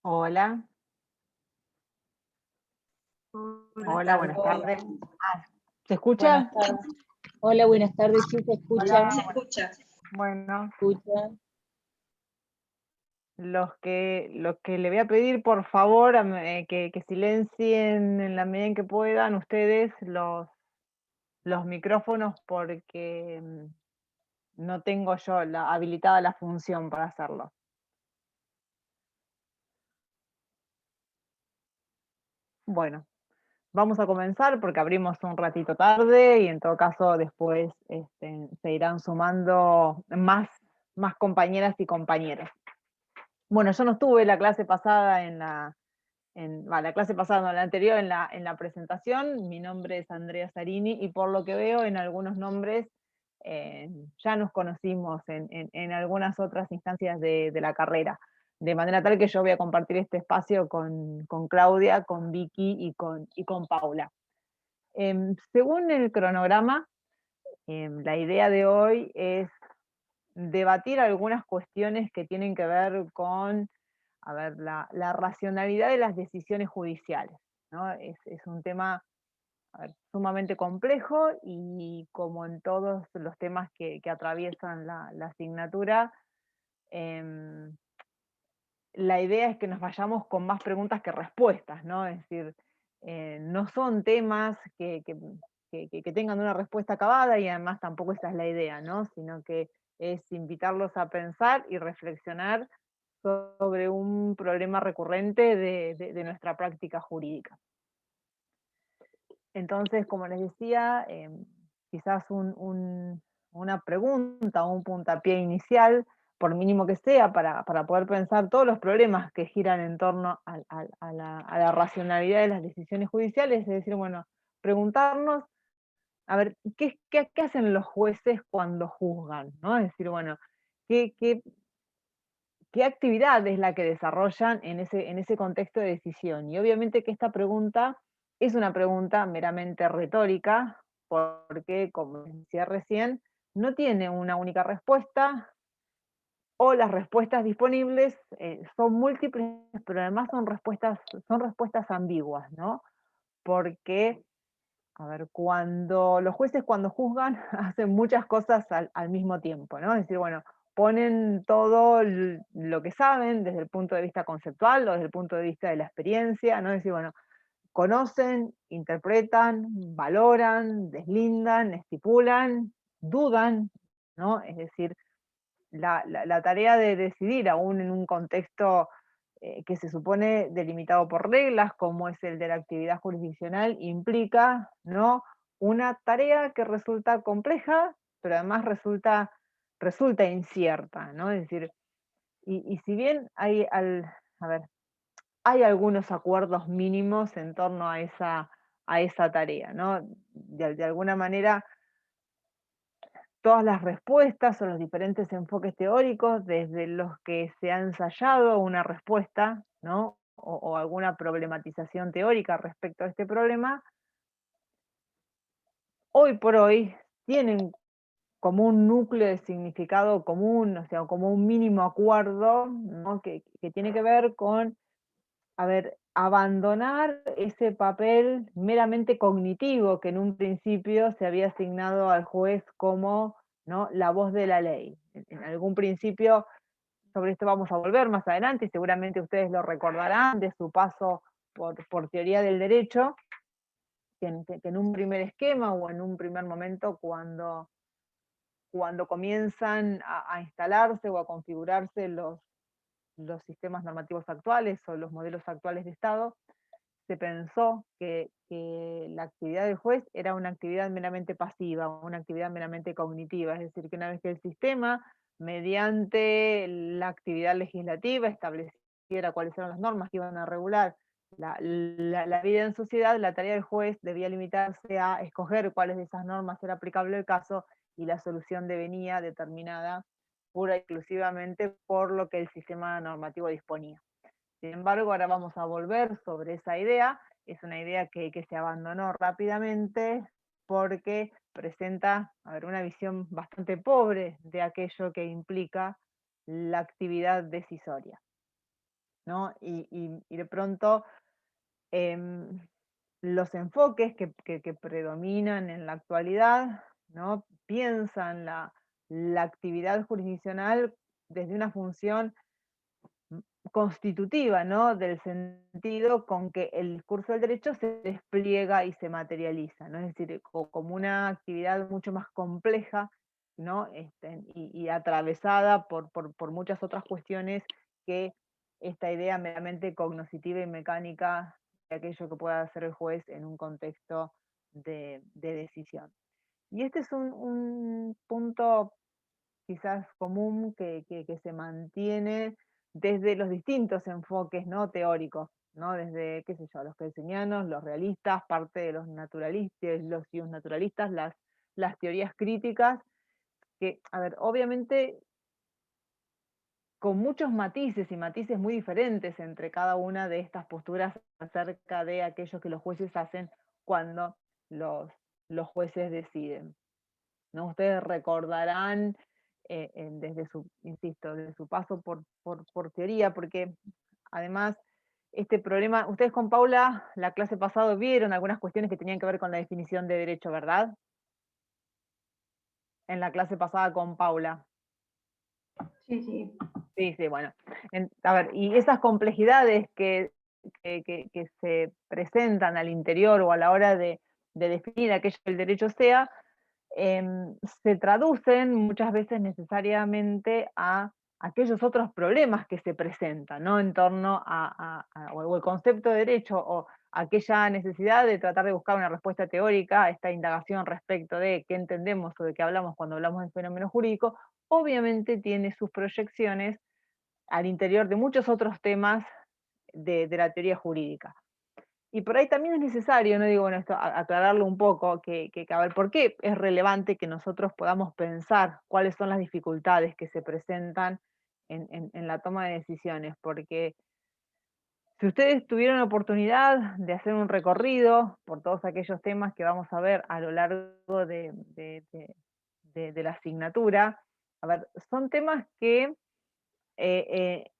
Hola, Buenas hola, tardes. buenas tardes. ¿Se Buenas escucha? tardes. Hola, buenas tardes. Sí, se Hola, escucha. se escucha. Bueno, Escucha. los que le voy a pedir, por favor, que silencien en la medida en que puedan ustedes los micrófonos porque no tengo yo habilitada la función para hacerlo. Bueno, vamos a comenzar porque abrimos un ratito tarde y en todo caso después se irán sumando más compañeras y compañeros. Bueno, yo no estuve la clase pasada la clase pasada, no, la anterior en la presentación. Mi nombre es Andrea Zarini y por lo que veo en algunos nombres ya nos conocimos en algunas otras instancias de la carrera. De manera tal que yo voy a compartir este espacio con Claudia, con Vicky y con Paula. Según el cronograma, la idea de hoy es debatir algunas cuestiones que tienen que ver con, a ver, la racionalidad de las decisiones judiciales, ¿no? Es un tema, a ver, sumamente complejo y como en todos los temas que atraviesan la asignatura, em, la idea es que nos vayamos con más preguntas que respuestas, ¿no? Es decir, no son temas que tengan una respuesta acabada y además tampoco esa es la idea, ¿no? Sino que es invitarlos a pensar y reflexionar sobre un problema recurrente de nuestra práctica jurídica. Entonces, como les decía, quizás una pregunta o un puntapié inicial, por mínimo que sea, para poder pensar todos los problemas que giran en torno a la racionalidad de las decisiones judiciales, es decir, bueno, preguntarnos, a ver, ¿qué hacen los jueces cuando juzgan? ¿No? Es decir, bueno, ¿qué, qué, qué actividad es la que desarrollan en ese contexto de decisión? Y obviamente que esta pregunta es una pregunta meramente retórica, porque, como decía recién, no tiene una única respuesta, o las respuestas disponibles son múltiples, pero además son respuestas ambiguas, ¿no? Porque, a ver, los jueces cuando juzgan hacen muchas cosas al mismo tiempo, ¿no? Es decir, bueno, ponen todo lo que saben desde el punto de vista conceptual o desde el punto de vista de la experiencia, ¿no? Es decir, bueno, conocen, interpretan, valoran, deslindan, estipulan, dudan, ¿no? Es decir, la tarea de decidir, aún en un contexto que se supone delimitado por reglas, como es el de la actividad jurisdiccional, implica, ¿no?, una tarea que resulta compleja, pero además resulta incierta, ¿no? Es decir, y si bien a ver, hay algunos acuerdos mínimos en torno a esa tarea, ¿no? De alguna manera todas las respuestas o los diferentes enfoques teóricos desde los que se ha ensayado una respuesta, ¿no? O alguna problematización teórica respecto a este problema, hoy por hoy tienen como un núcleo de significado común, o sea, como un mínimo acuerdo, ¿no? Que tiene que ver con, a ver, abandonar ese papel meramente cognitivo que en un principio se había asignado al juez como, ¿no?, la voz de la ley. En algún principio, sobre esto vamos a volver más adelante y seguramente ustedes lo recordarán de su paso por teoría del derecho, que en un primer esquema o en un primer momento cuando comienzan a instalarse o a configurarse los sistemas normativos actuales o los modelos actuales de Estado, se pensó que la actividad del juez era una actividad meramente pasiva, una actividad meramente cognitiva, es decir, que una vez que el sistema, mediante la actividad legislativa, estableciera cuáles eran las normas que iban a regular la vida en sociedad, la tarea del juez debía limitarse a escoger cuáles de esas normas era aplicable al caso y la solución devenía determinada pura y exclusivamente por lo que el sistema normativo disponía. Sin embargo, ahora vamos a volver sobre esa idea. Es una idea que se abandonó rápidamente porque presenta, a ver, una visión bastante pobre de aquello que implica la actividad decisoria. ¿no? Y de pronto em, los enfoques que predominan en la actualidad, ¿no? Piensan la actividad jurisdiccional desde una función constitutiva, ¿no? Del sentido con que el discurso del derecho se despliega y se materializa, ¿no? Es decir, como una actividad mucho más compleja, ¿no? Y atravesada por muchas otras cuestiones que esta idea meramente cognoscitiva y mecánica de aquello que pueda hacer el juez en un contexto de decisión. Y este es un punto quizás común que se mantiene desde los distintos enfoques, ¿no? Teóricos, ¿no? Desde, qué sé yo, los kelsenianos, los realistas, parte de los naturalistas, los naturalistas, las teorías críticas, que, a ver, obviamente con muchos matices y matices muy diferentes entre cada una de estas posturas acerca de aquello que los jueces hacen cuando los jueces deciden, ¿no? Ustedes recordarán desde su, insisto, desde su paso por teoría, porque además este problema, ustedes con Paula la clase pasada vieron algunas cuestiones que tenían que ver con la definición de derecho, ¿verdad? En la clase pasada con Paula. Sí, sí. Sí, sí, bueno. A ver, y esas complejidades que se presentan al interior o a la hora de definir aquello que el derecho sea, se traducen muchas veces necesariamente a aquellos otros problemas que se presentan, ¿no? En torno o el concepto de derecho o aquella necesidad de tratar de buscar una respuesta teórica a esta indagación respecto de qué entendemos o de qué hablamos cuando hablamos de fenómeno jurídico, obviamente tiene sus proyecciones al interior de muchos otros temas de la teoría jurídica. Y por ahí también es necesario, no digo, bueno, esto, aclararlo un poco, a ver, ¿por qué es relevante que nosotros podamos pensar cuáles son las dificultades que se presentan en la toma de decisiones? Porque si ustedes tuvieron la oportunidad de hacer un recorrido por todos aquellos temas que vamos a ver a lo largo de la asignatura, a ver, son temas que eh,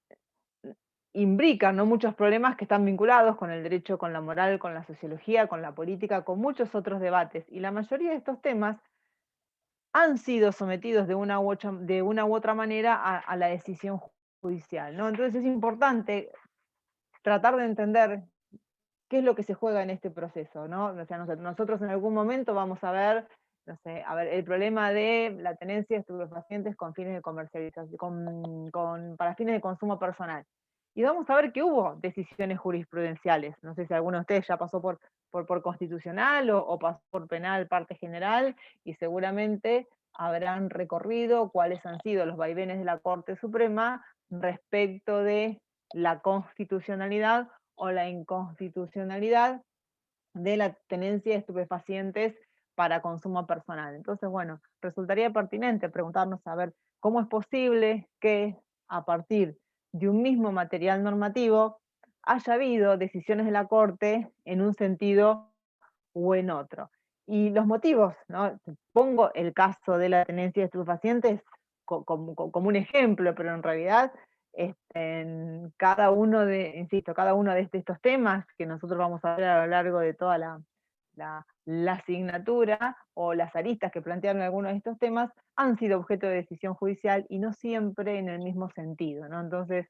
imbrican, ¿no? Muchos problemas que están vinculados con el derecho, con la moral, con la sociología, con la política, con muchos otros debates. Y la mayoría de estos temas han sido sometidos de una u otra manera a la decisión judicial, ¿no? Entonces es importante tratar de entender qué es lo que se juega en este proceso, ¿no? O sea, nosotros en algún momento vamos a ver, no sé, a ver, el problema de la tenencia de estupefacientes con fines de comercialización, para fines de consumo personal. Y vamos a ver que hubo decisiones jurisprudenciales. No sé si alguno de ustedes ya pasó por constitucional o pasó por penal, parte general, y seguramente habrán recorrido cuáles han sido los vaivenes de la Corte Suprema respecto de la constitucionalidad o la inconstitucionalidad de la tenencia de estupefacientes para consumo personal. Entonces, bueno, resultaría pertinente preguntarnos a ver cómo es posible que a partir de un mismo material normativo haya habido decisiones de la Corte en un sentido o en otro. Y los motivos, ¿no? Pongo el caso de la tenencia de estupefacientes como un ejemplo, pero en realidad en cada uno insisto, cada uno de estos temas que nosotros vamos a ver a lo largo de toda la asignatura o las aristas que plantearon algunos de estos temas han sido objeto de decisión judicial y no siempre en el mismo sentido, ¿no? Entonces,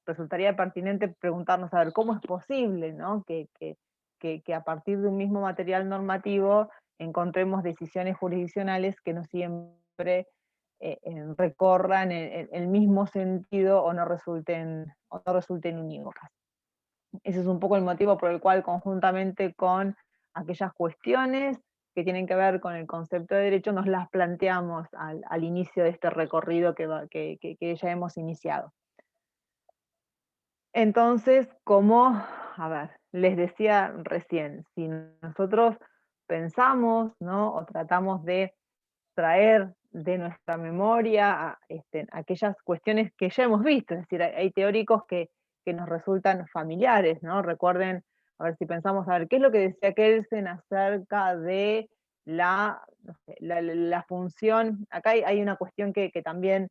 resultaría pertinente preguntarnos a ver cómo es posible, ¿no? Que a partir de un mismo material normativo encontremos decisiones jurisdiccionales que no siempre recorran el mismo sentido o no resulten unívocas. Ese es un poco el motivo por el cual conjuntamente con aquellas cuestiones que tienen que ver con el concepto de derecho nos las planteamos al inicio de este recorrido que ya hemos iniciado. Entonces, como, a ver, les decía recién, si nosotros pensamos, ¿no? O tratamos de traer de nuestra memoria aquellas cuestiones que ya hemos visto, es decir, hay teóricos que nos resultan familiares, ¿no? Recuerden, a ver si pensamos, a ver, ¿qué es lo que decía Kelsen acerca de no sé, la función? Acá hay una cuestión que también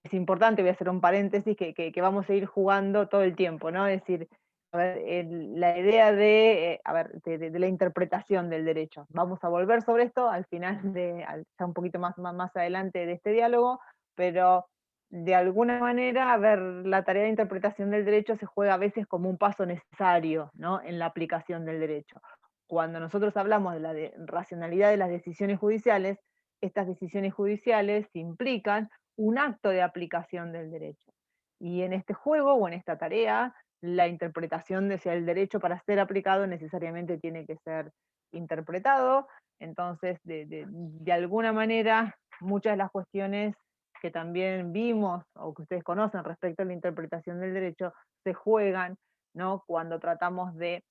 es importante, voy a hacer un paréntesis, que vamos a ir jugando todo el tiempo, ¿no? Es decir, a ver, la idea de, a ver, de la interpretación del derecho. Vamos a volver sobre esto al final, ya un poquito más adelante de este diálogo, pero de alguna manera, a ver, la tarea de interpretación del derecho se juega a veces como un paso necesario, ¿no? En la aplicación del derecho. Cuando nosotros hablamos de la racionalidad de las decisiones judiciales, estas decisiones judiciales implican un acto de aplicación del derecho. Y en este juego o en esta tarea, la interpretación de si el derecho para ser aplicado necesariamente tiene que ser interpretado. Entonces, de alguna manera, muchas de las cuestiones que también vimos o que ustedes conocen respecto a la interpretación del derecho se juegan, ¿no? Cuando tratamos de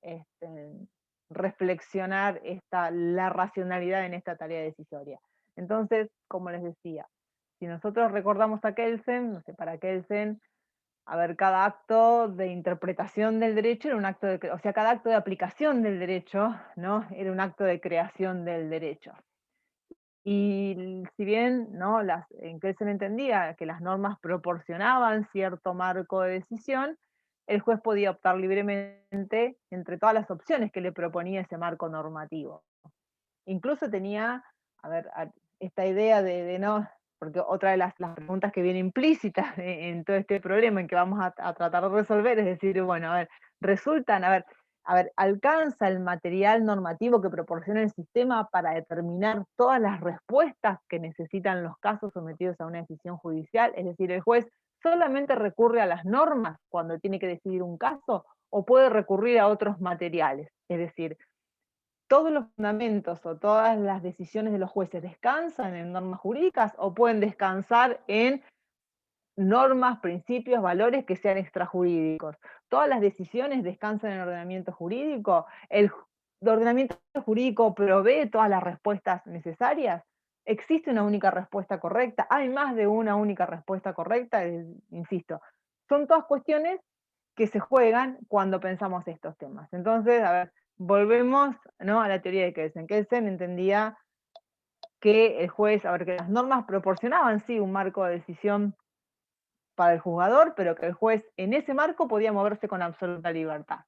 este, reflexionar la racionalidad en esta tarea decisoria. Entonces, como les decía, si nosotros recordamos a Kelsen, no sé, para Kelsen, a ver, cada acto de interpretación del derecho era un acto de, o sea, cada acto de aplicación del derecho, ¿no? Era un acto de creación del derecho. Y si bien, ¿no? En Kelsen entendía que las normas proporcionaban cierto marco de decisión, el juez podía optar libremente entre todas las opciones que le proponía ese marco normativo. Incluso tenía, a ver, esta idea de no, porque otra de las preguntas que viene implícitas en todo este problema en que vamos a tratar de resolver es decir, bueno, a ver, resultan, a ver, ¿alcanza el material normativo que proporciona el sistema para determinar todas las respuestas que necesitan los casos sometidos a una decisión judicial? Es decir, ¿el juez solamente recurre a las normas cuando tiene que decidir un caso o puede recurrir a otros materiales? Es decir, ¿todos los fundamentos o todas las decisiones de los jueces descansan en normas jurídicas o pueden descansar en normas, principios, valores que sean extrajurídicos? ¿Todas las decisiones descansan en el ordenamiento jurídico? ¿El ordenamiento jurídico provee todas las respuestas necesarias? ¿Existe una única respuesta correcta? ¿Hay más de una única respuesta correcta? Insisto, son todas cuestiones que se juegan cuando pensamos estos temas. Entonces, a ver, volvemos, ¿no? A la teoría de Kelsen. Kelsen entendía que el juez, a ver, que las normas proporcionaban sí un marco de decisión para el juzgador, pero que el juez en ese marco podía moverse con absoluta libertad.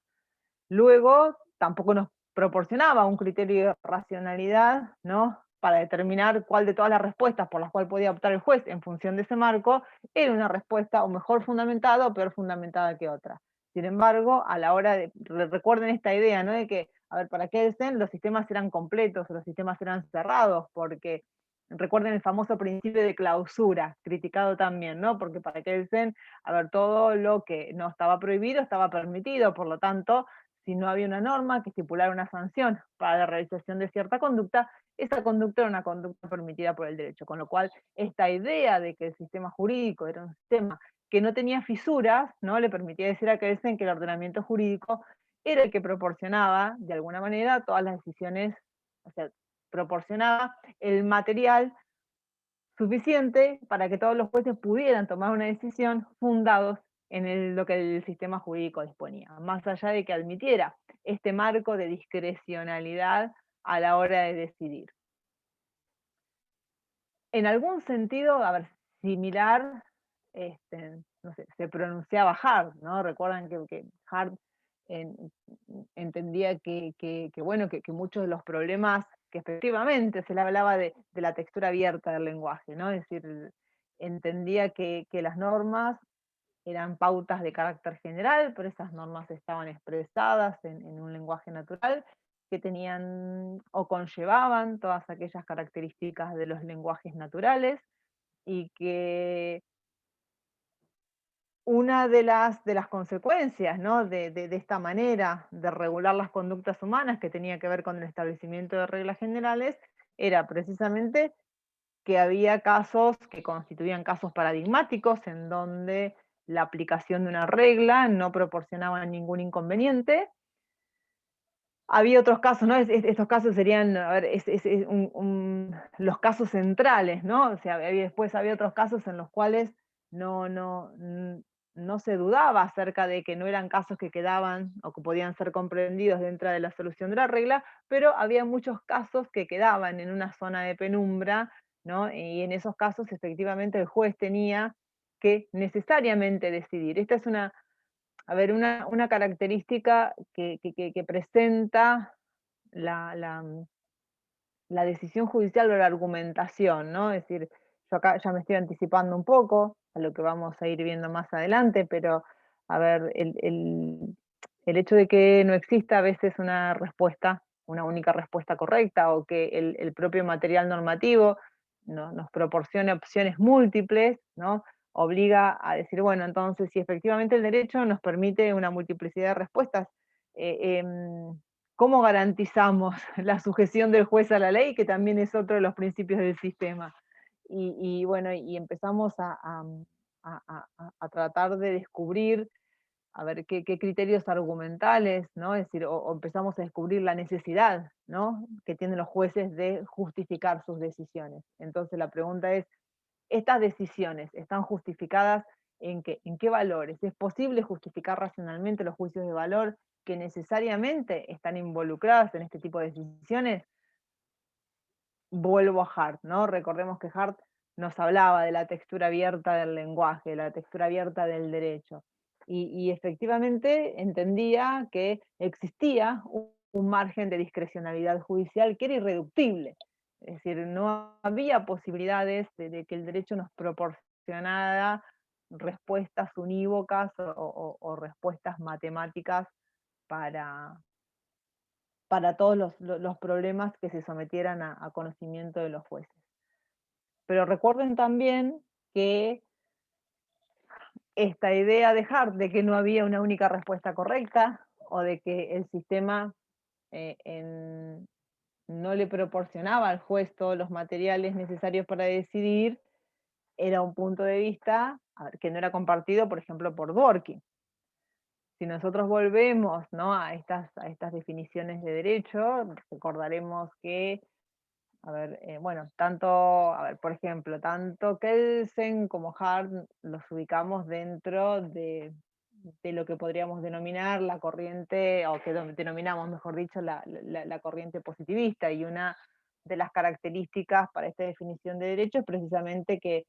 Luego, tampoco nos proporcionaba un criterio de racionalidad, ¿no? Para determinar cuál de todas las respuestas por las cuales podía optar el juez en función de ese marco era una respuesta o mejor fundamentada o peor fundamentada que otra. Sin embargo, a la hora de, recuerden esta idea, ¿no? De que, a ver, para Kelsen los sistemas eran completos, los sistemas eran cerrados, porque recuerden el famoso principio de clausura, criticado también, ¿no? Porque para Kelsen, a ver, todo lo que no estaba prohibido estaba permitido, por lo tanto, si no había una norma que estipulara una sanción para la realización de cierta conducta, esa conducta era una conducta permitida por el derecho, con lo cual esta idea de que el sistema jurídico era un sistema que no tenía fisuras, ¿no? Le permitía decir a Kelsen que el ordenamiento jurídico era el que proporcionaba, de alguna manera, todas las decisiones, o sea, proporcionaba el material suficiente para que todos los jueces pudieran tomar una decisión fundados en lo que el sistema jurídico disponía, más allá de que admitiera este marco de discrecionalidad a la hora de decidir. En algún sentido, a ver, similar, no sé, se pronunciaba Hart, ¿no? Recuerdan que Hart en- entendía bueno, que muchos de los problemas, que efectivamente se le hablaba de la textura abierta del lenguaje, ¿no? Es decir, entendía que las normas eran pautas de carácter general, pero esas normas estaban expresadas en un lenguaje natural que tenían o conllevaban todas aquellas características de los lenguajes naturales y que una de las consecuencias, ¿no? de esta manera de regular las conductas humanas que tenía que ver con el establecimiento de reglas generales era precisamente que había casos que constituían casos paradigmáticos en donde la aplicación de una regla no proporcionaba ningún inconveniente. Había otros casos, ¿no? Estos casos serían, a ver, los casos centrales, ¿no? O sea, después había otros casos en los cuales no se dudaba acerca de que no eran casos que quedaban o que podían ser comprendidos dentro de la solución de la regla, pero había muchos casos que quedaban en una zona de penumbra ¿no? Y en esos casos, efectivamente, el juez tenía que necesariamente decidir. Esta es una característica que presenta la decisión judicial o la argumentación, ¿no? Es decir, yo acá ya me estoy anticipando un poco a lo que vamos a ir viendo más adelante, pero a ver, el hecho de que no exista a veces una respuesta, una única respuesta correcta, o que el propio material normativo nos proporcione opciones múltiples, ¿no? Obliga a decir, bueno, entonces si efectivamente el derecho nos permite una multiplicidad de respuestas, ¿cómo garantizamos la sujeción del juez a la ley, que también es otro de los principios del sistema? Bueno, y empezamos a tratar de descubrir, a ver qué criterios argumentales, ¿no? Es decir, o empezamos a descubrir la necesidad, ¿no? Que tienen los jueces de justificar sus decisiones. Entonces la pregunta es, ¿estas decisiones están justificadas en qué valores? ¿Es posible justificar racionalmente los juicios de valor que necesariamente están involucrados en este tipo de decisiones? Vuelvo a Hart, ¿no? Recordemos que Hart nos hablaba de la textura abierta del lenguaje, de la textura abierta del derecho. Y efectivamente entendía que existía un margen de discrecionalidad judicial que era irreductible. Es decir, no había posibilidades de que el derecho nos proporcionara respuestas unívocas o respuestas matemáticas para, para todos los problemas que se sometieran a conocimiento de los jueces. Pero recuerden también que esta idea de Hart de que no había una única respuesta correcta, o de que el sistema no le proporcionaba al juez todos los materiales necesarios para decidir, era un punto de vista, a ver, que no era compartido, por ejemplo, por Dworkin. Si nosotros volvemos, ¿no?, a estas definiciones de derecho, recordaremos que, a ver, bueno, por ejemplo, tanto Kelsen como Hart los ubicamos dentro de lo que podríamos denominar la corriente, o que denominamos, mejor dicho, la corriente positivista, y una de las características para esta definición de derecho es precisamente que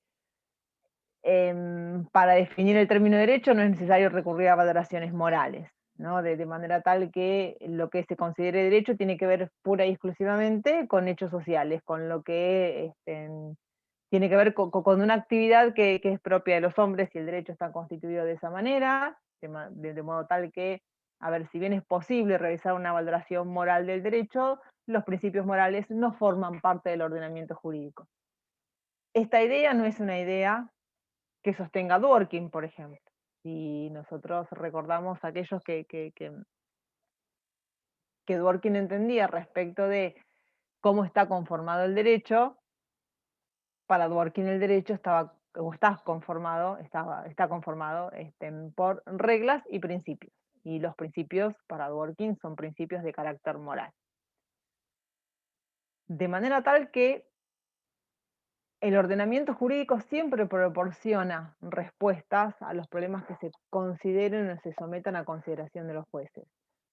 para definir el término derecho no es necesario recurrir a valoraciones morales, ¿no? De manera tal que lo que se considere derecho tiene que ver pura y exclusivamente con hechos sociales, con lo que tiene que ver con una actividad que es propia de los hombres, y el derecho está constituido de esa manera, de modo tal que, a ver, si bien es posible realizar una valoración moral del derecho, los principios morales no forman parte del ordenamiento jurídico. Esta idea no es una idea que sostenga Dworkin, por ejemplo. Si nosotros recordamos aquellos que Dworkin entendía respecto de cómo está conformado el derecho, para Dworkin el derecho está conformado por reglas y principios. Y los principios para Dworkin son principios de carácter moral. De manera tal que el ordenamiento jurídico siempre proporciona respuestas a los problemas que se consideren o se sometan a consideración de los jueces,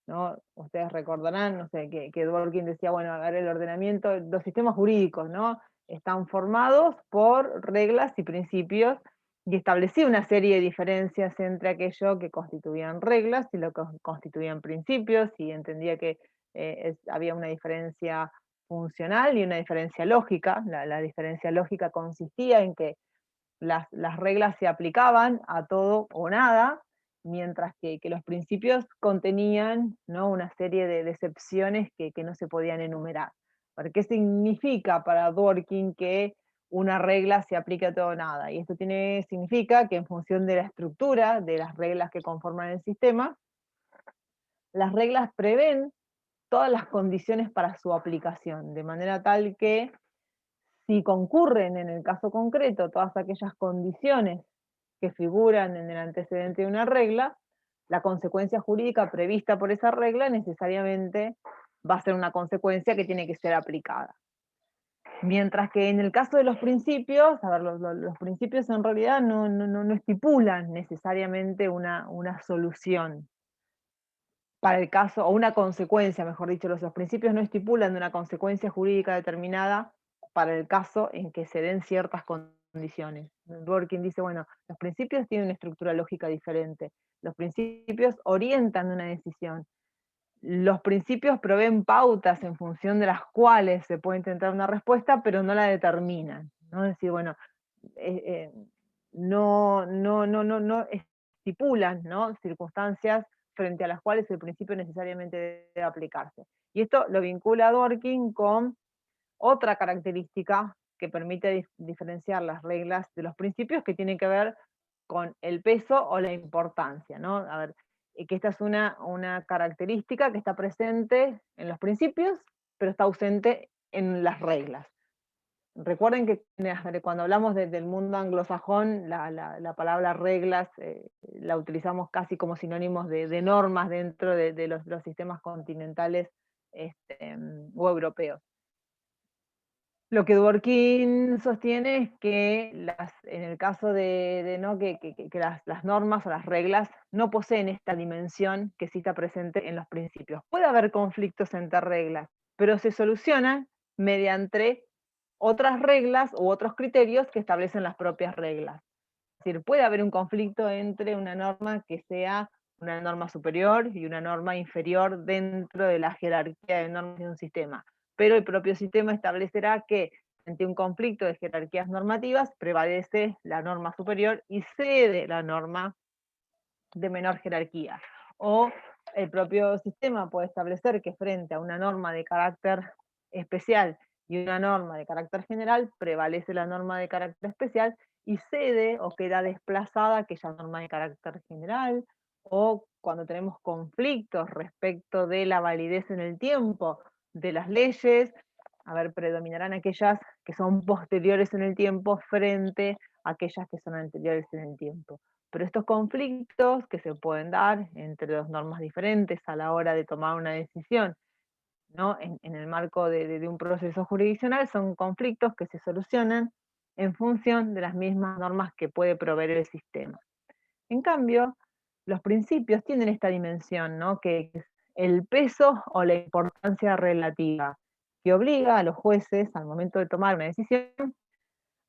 ¿no? Ustedes recordarán, no sé, que Dworkin decía, bueno, a ver, el ordenamiento, los sistemas jurídicos, ¿no?, están formados por reglas y principios, y establecía una serie de diferencias entre aquello que constituían reglas y lo que constituían principios, y entendía que había una diferencia funcional y una diferencia lógica. La diferencia lógica consistía en que las reglas se aplicaban a todo o nada, mientras que los principios contenían, ¿no?, una serie de excepciones que no se podían enumerar. ¿Qué significa para Dworkin que una regla se aplique a todo o nada? Y esto significa que en función de la estructura de las reglas que conforman el sistema, las reglas prevén todas las condiciones para su aplicación, de manera tal que si concurren en el caso concreto todas aquellas condiciones que figuran en el antecedente de una regla, la consecuencia jurídica prevista por esa regla necesariamente va a ser una consecuencia que tiene que ser aplicada. Mientras que en el caso de los principios, a ver, los principios en realidad no estipulan necesariamente una solución para el caso, o una consecuencia, mejor dicho, los principios no estipulan una consecuencia jurídica determinada para el caso en que se den ciertas condiciones. Dworkin dice, bueno, los principios tienen una estructura lógica diferente, los principios orientan una decisión, los principios proveen pautas en función de las cuales se puede intentar una respuesta, pero no la determinan, ¿no? Es decir, bueno, eh, eh, no estipulan, ¿no?, circunstancias frente a las cuales el principio necesariamente debe aplicarse. Y esto lo vincula a Dworkin con otra característica que permite diferenciar las reglas de los principios, que tiene que ver con el peso o la importancia, ¿no? A ver, que esta es una característica que está presente en los principios, pero está ausente en las reglas. Recuerden que cuando hablamos del mundo anglosajón, la palabra reglas la utilizamos casi como sinónimos de normas dentro de los sistemas continentales o europeos. Lo que Dworkin sostiene es que en el caso ¿no?, que las normas o las reglas no poseen esta dimensión que sí está presente en los principios. Puede haber conflictos entre reglas, pero se solucionan mediante otras reglas u otros criterios que establecen las propias reglas. Es decir, puede haber un conflicto entre una norma que sea una norma superior y una norma inferior dentro de la jerarquía de normas de un sistema, pero el propio sistema establecerá que ante un conflicto de jerarquías normativas prevalece la norma superior y cede la norma de menor jerarquía. O el propio sistema puede establecer que frente a una norma de carácter especial y una norma de carácter general, prevalece la norma de carácter especial y cede o queda desplazada aquella norma de carácter general. O cuando tenemos conflictos respecto de la validez en el tiempo de las leyes, a ver, predominarán aquellas que son posteriores en el tiempo frente a aquellas que son anteriores en el tiempo. Pero estos conflictos que se pueden dar entre dos normas diferentes a la hora de tomar una decisión, ¿no?, en el marco de un proceso jurisdiccional, son conflictos que se solucionan en función de las mismas normas que puede proveer el sistema. En cambio, los principios tienen esta dimensión, ¿no?, que es el peso o la importancia relativa, que obliga a los jueces, al momento de tomar una decisión,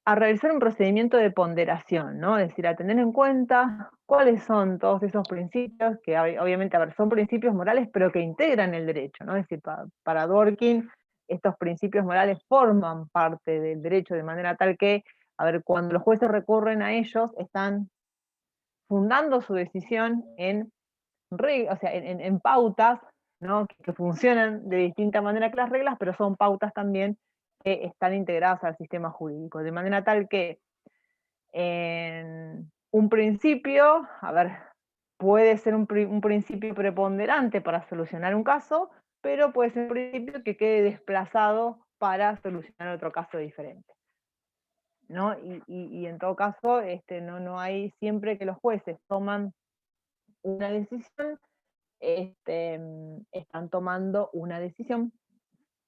a realizar un procedimiento de ponderación, ¿no? Es decir, a tener en cuenta cuáles son todos esos principios, que obviamente, a ver, son principios morales, pero que integran el derecho, ¿no? Es decir, para Dworkin, estos principios morales forman parte del derecho, de manera tal que, a ver, cuando los jueces recurren a ellos, están fundando su decisión o sea, en pautas, ¿no?, que funcionan de distinta manera que las reglas, pero son pautas también que están integradas al sistema jurídico, de manera tal que en un principio, a ver, puede ser un principio preponderante para solucionar un caso, pero puede ser un principio que quede desplazado para solucionar otro caso diferente, ¿no? Y en todo caso, no hay, siempre que los jueces toman una decisión, están tomando una decisión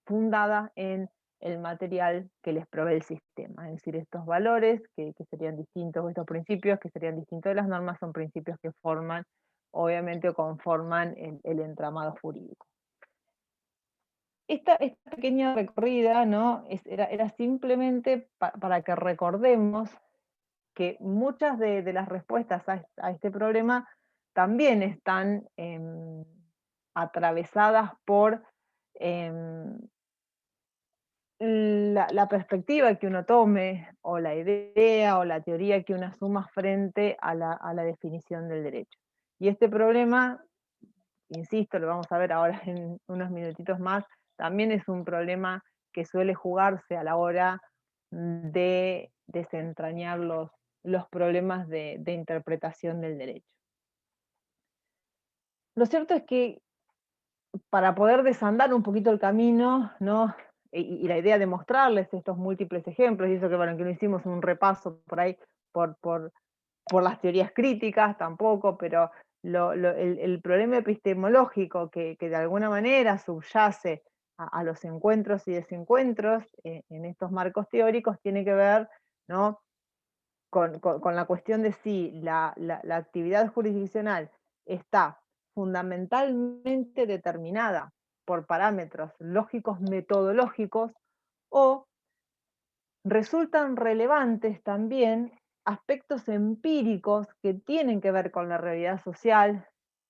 fundada en el material que les provee el sistema. Es decir, estos valores que serían distintos, estos principios que serían distintos de las normas, son principios que forman, obviamente, o conforman el entramado jurídico. Esta pequeña recorrida, ¿no?, era simplemente para que recordemos que muchas de las respuestas a este problema también están atravesadas por em, la perspectiva que uno tome, o la idea, o la teoría que uno asuma frente a la definición del derecho. Y este problema, insisto, lo vamos a ver ahora en unos minutitos más, también es un problema que suele jugarse a la hora de desentrañar los problemas de interpretación del derecho. Lo cierto es que para poder desandar un poquito el camino, ¿no?, y la idea de mostrarles estos múltiples ejemplos, y eso que, bueno, que no hicimos un repaso por ahí por las teorías críticas tampoco, pero el problema epistemológico que de alguna manera subyace a los encuentros y desencuentros en estos marcos teóricos tiene que ver, ¿no?, con la cuestión de si la actividad jurisdiccional está fundamentalmente determinada por parámetros lógicos metodológicos, o resultan relevantes también aspectos empíricos que tienen que ver con la realidad social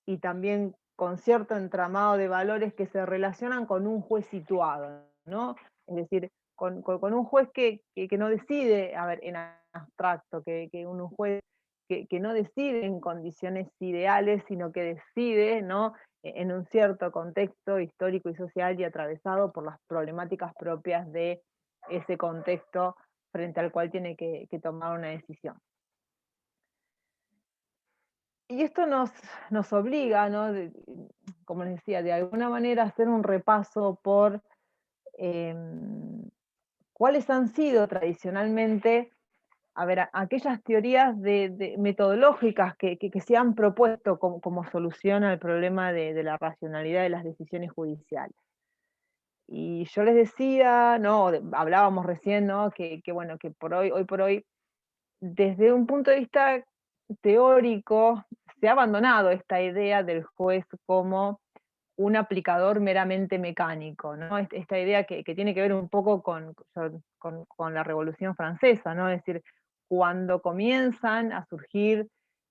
y también con cierto entramado de valores que se relacionan con un juez situado, ¿no? Es decir, con un juez que no decide, a ver, en abstracto, que un juez que no decide en condiciones ideales, sino que decide, ¿no? En un cierto contexto histórico y social y atravesado por las problemáticas propias de ese contexto frente al cual tiene que tomar una decisión. Y esto nos obliga, ¿no? Como les decía, de alguna manera a hacer un repaso por cuáles han sido tradicionalmente, a ver, aquellas teorías metodológicas que se han propuesto como solución al problema de la racionalidad de las decisiones judiciales. Y yo les decía, ¿no? Hablábamos recién, ¿no? Que bueno, que hoy por hoy, desde un punto de vista teórico, se ha abandonado esta idea del juez como un aplicador meramente mecánico, ¿no? Esta idea que tiene que ver un poco con la Revolución Francesa, ¿no? Es decir, cuando comienzan a surgir,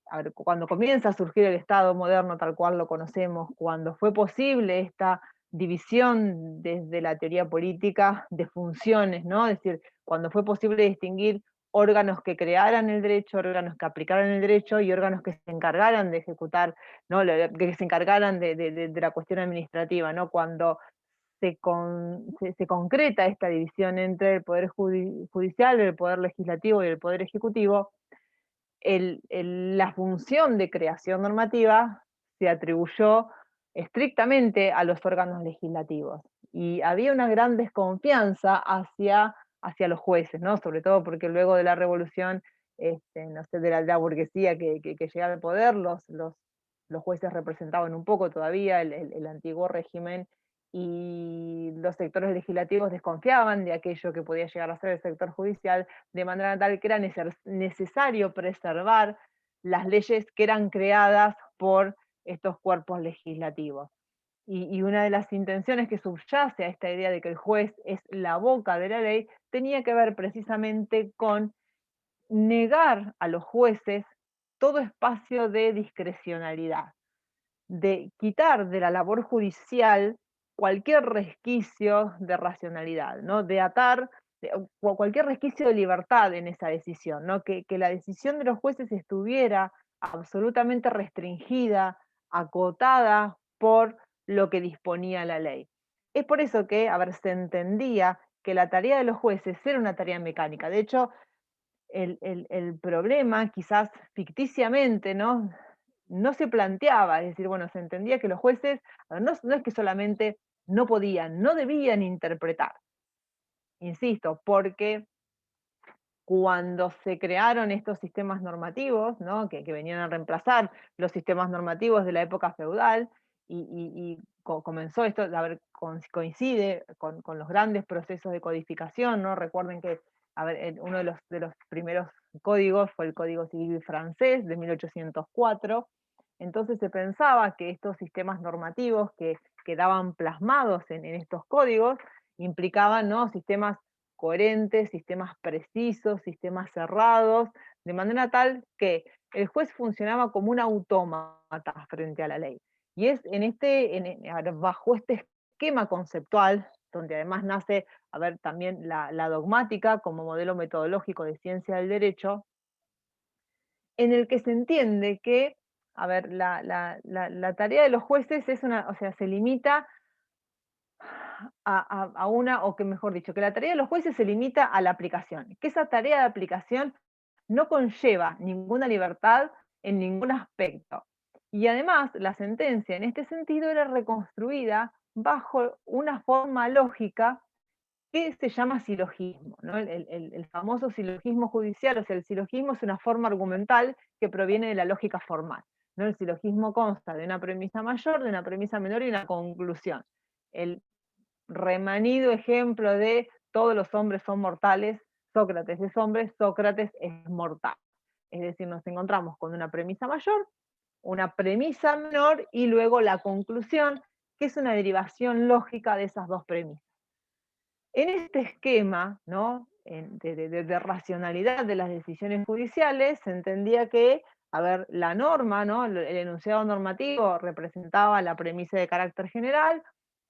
a ver, cuando comienza a surgir el Estado moderno tal cual lo conocemos, cuando fue posible esta división desde la teoría política de funciones, ¿no? Es decir, cuando fue posible distinguir órganos que crearan el derecho, órganos que aplicaran el derecho y órganos que se encargaran de ejecutar, ¿no? Que se encargaran de la cuestión administrativa, ¿no? Cuando se concreta esta división entre el Poder Judicial, el Poder Legislativo y el Poder Ejecutivo, la función de creación normativa se atribuyó estrictamente a los órganos legislativos. Y había una gran desconfianza hacia los jueces, ¿no? Sobre todo porque luego de la revolución, no sé, de la burguesía que llega al poder, los jueces representaban un poco todavía el antiguo régimen y los sectores legislativos desconfiaban de aquello que podía llegar a ser el sector judicial, de manera tal que era necesario preservar las leyes que eran creadas por estos cuerpos legislativos. Y una de las intenciones que subyace a esta idea de que el juez es la boca de la ley tenía que ver precisamente con negar a los jueces todo espacio de discrecionalidad, de quitar de la labor judicial cualquier resquicio de racionalidad, ¿no? De atar cualquier resquicio de libertad en esa decisión, ¿no? Que la decisión de los jueces estuviera absolutamente restringida, acotada por lo que disponía la ley. Es por eso que, a ver, se entendía que la tarea de los jueces era una tarea mecánica. De hecho, el problema, quizás ficticiamente, ¿no? No se planteaba, es decir, bueno, se entendía que los jueces no es que solamente no podían, no debían interpretar, insisto, porque cuando se crearon estos sistemas normativos, ¿no? Que venían a reemplazar los sistemas normativos de la época feudal, y comenzó esto, a ver, coincide con los grandes procesos de codificación, ¿no? Recuerden que, a ver, uno de los primeros códigos fue el Código Civil francés de 1804. Entonces se pensaba que estos sistemas normativos que quedaban plasmados en estos códigos implicaban, ¿no? Sistemas coherentes, sistemas precisos, sistemas cerrados, de manera tal que el juez funcionaba como un autómata frente a la ley. Y es bajo este esquema conceptual, donde además nace, a ver, también la dogmática como modelo metodológico de ciencia del derecho, en el que se entiende que, a ver, la tarea de los jueces es o sea, se limita a una, o que mejor dicho, que la tarea de los jueces se limita a la aplicación, que esa tarea de aplicación no conlleva ninguna libertad en ningún aspecto. Y además, la sentencia en este sentido era reconstruida bajo una forma lógica que se llama silogismo, ¿no? El famoso silogismo judicial, o sea, el silogismo es una forma argumental que proviene de la lógica formal, ¿no? El silogismo consta de una premisa mayor, de una premisa menor y una conclusión. El remanido ejemplo de todos los hombres son mortales, Sócrates es hombre, Sócrates es mortal. Es decir, nos encontramos con una premisa mayor, una premisa menor y luego la conclusión, que es una derivación lógica de esas dos premisas. En este esquema, ¿no? de racionalidad de las decisiones judiciales, se entendía que, a ver, la norma, ¿no? El enunciado normativo representaba la premisa de carácter general,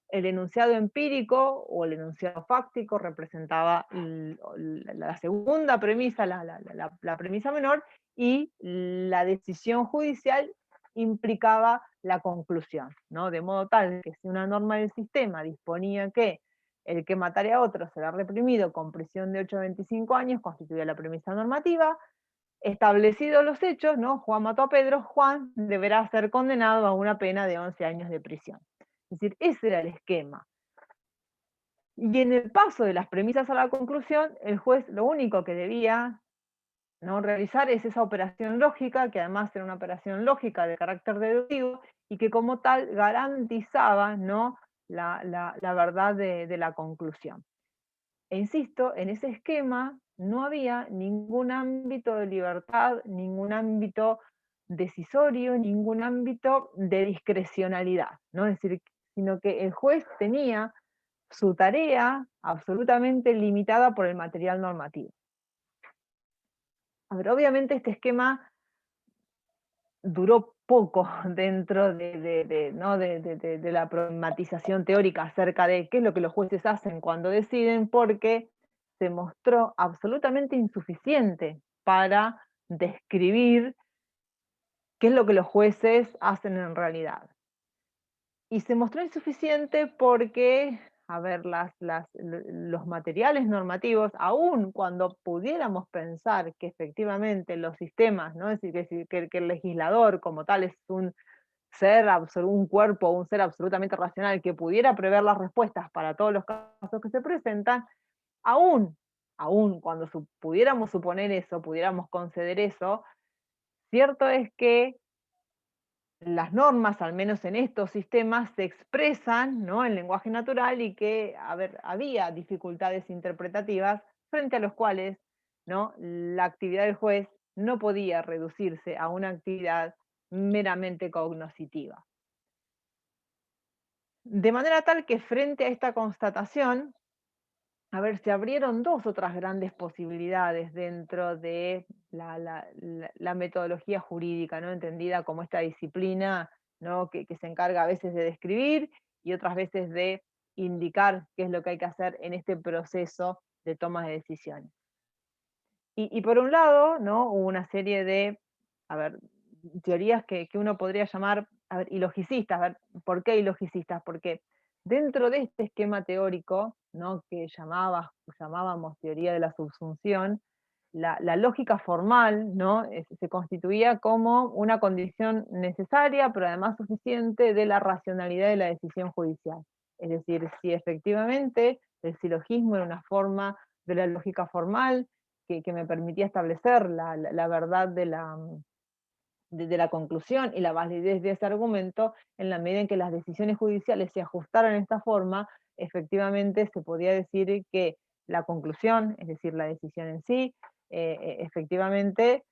el enunciado empírico o el enunciado fáctico representaba la segunda premisa, la premisa menor, y la decisión judicial implicaba la conclusión, ¿no? De modo tal que si una norma del sistema disponía que el que matare a otro será reprimido con prisión de 8 a 25 años, constituía la premisa normativa. Establecidos los hechos, ¿no? Juan mató a Pedro, Juan deberá ser condenado a una pena de 11 años de prisión. Es decir, ese era el esquema. Y en el paso de las premisas a la conclusión, el juez lo único que debía, ¿no?, realizar es esa operación lógica, que además era una operación lógica de carácter deductivo y que como tal garantizaba, ¿no?, la verdad de la conclusión. E insisto, en ese esquema no había ningún ámbito de libertad, ningún ámbito decisorio, ningún ámbito de discrecionalidad, ¿no? Es decir, sino que el juez tenía su tarea absolutamente limitada por el material normativo. A ver, obviamente este esquema duró poco dentro ¿no?, de la problematización teórica acerca de qué es lo que los jueces hacen cuando deciden, porque se mostró absolutamente insuficiente para describir qué es lo que los jueces hacen en realidad. Y se mostró insuficiente porque, a ver, los materiales normativos, aun cuando pudiéramos pensar que efectivamente los sistemas, ¿no? Es decir, que el legislador como tal es un ser, un cuerpo, un ser absolutamente racional que pudiera prever las respuestas para todos los casos que se presentan, aún, aún cuando pudiéramos suponer eso, pudiéramos conceder eso, cierto es que las normas, al menos en estos sistemas, se expresan, ¿no?, en lenguaje natural y que, a ver, había dificultades interpretativas frente a los cuales, ¿no?, la actividad del juez no podía reducirse a una actividad meramente cognoscitiva. De manera tal que frente a esta constatación, a ver, se abrieron dos otras grandes posibilidades dentro de la metodología jurídica, ¿no?, entendida como esta disciplina, ¿no?, que se encarga a veces de describir y otras veces de indicar qué es lo que hay que hacer en este proceso de toma de decisiones. Y por un lado, ¿no?, hubo una serie de, a ver, teorías que uno podría llamar, a ver, ilogicistas. A ver, ¿por qué ilogicistas? Porque dentro de este esquema teórico, ¿no?, que llamábamos teoría de la subsunción, la lógica formal, ¿no?, se constituía como una condición necesaria, pero además suficiente, de la racionalidad de la decisión judicial. Es decir, si efectivamente el silogismo era una forma de la lógica formal que me permitía establecer la verdad de la conclusión y la validez de ese argumento, en la medida en que las decisiones judiciales se ajustaran a esta forma, efectivamente se podía decir que la conclusión, es decir, la decisión en sí, efectivamente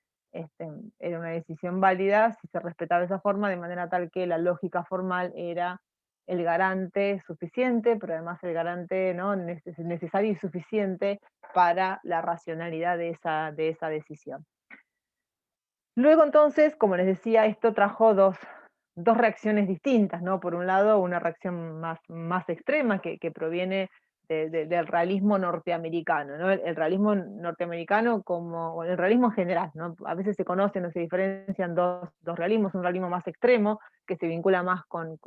era una decisión válida si se respetaba esa forma, de manera tal que la lógica formal era el garante suficiente, pero además el garante, ¿no?, necesario y suficiente para la racionalidad de esa decisión. Luego entonces, como les decía, esto trajo dos reacciones distintas, ¿no? Por un lado, una reacción más extrema que proviene del realismo norteamericano, ¿no? El realismo norteamericano como el realismo en general, ¿no? A veces se conocen o se diferencian dos realismos: un realismo más extremo, que se vincula más con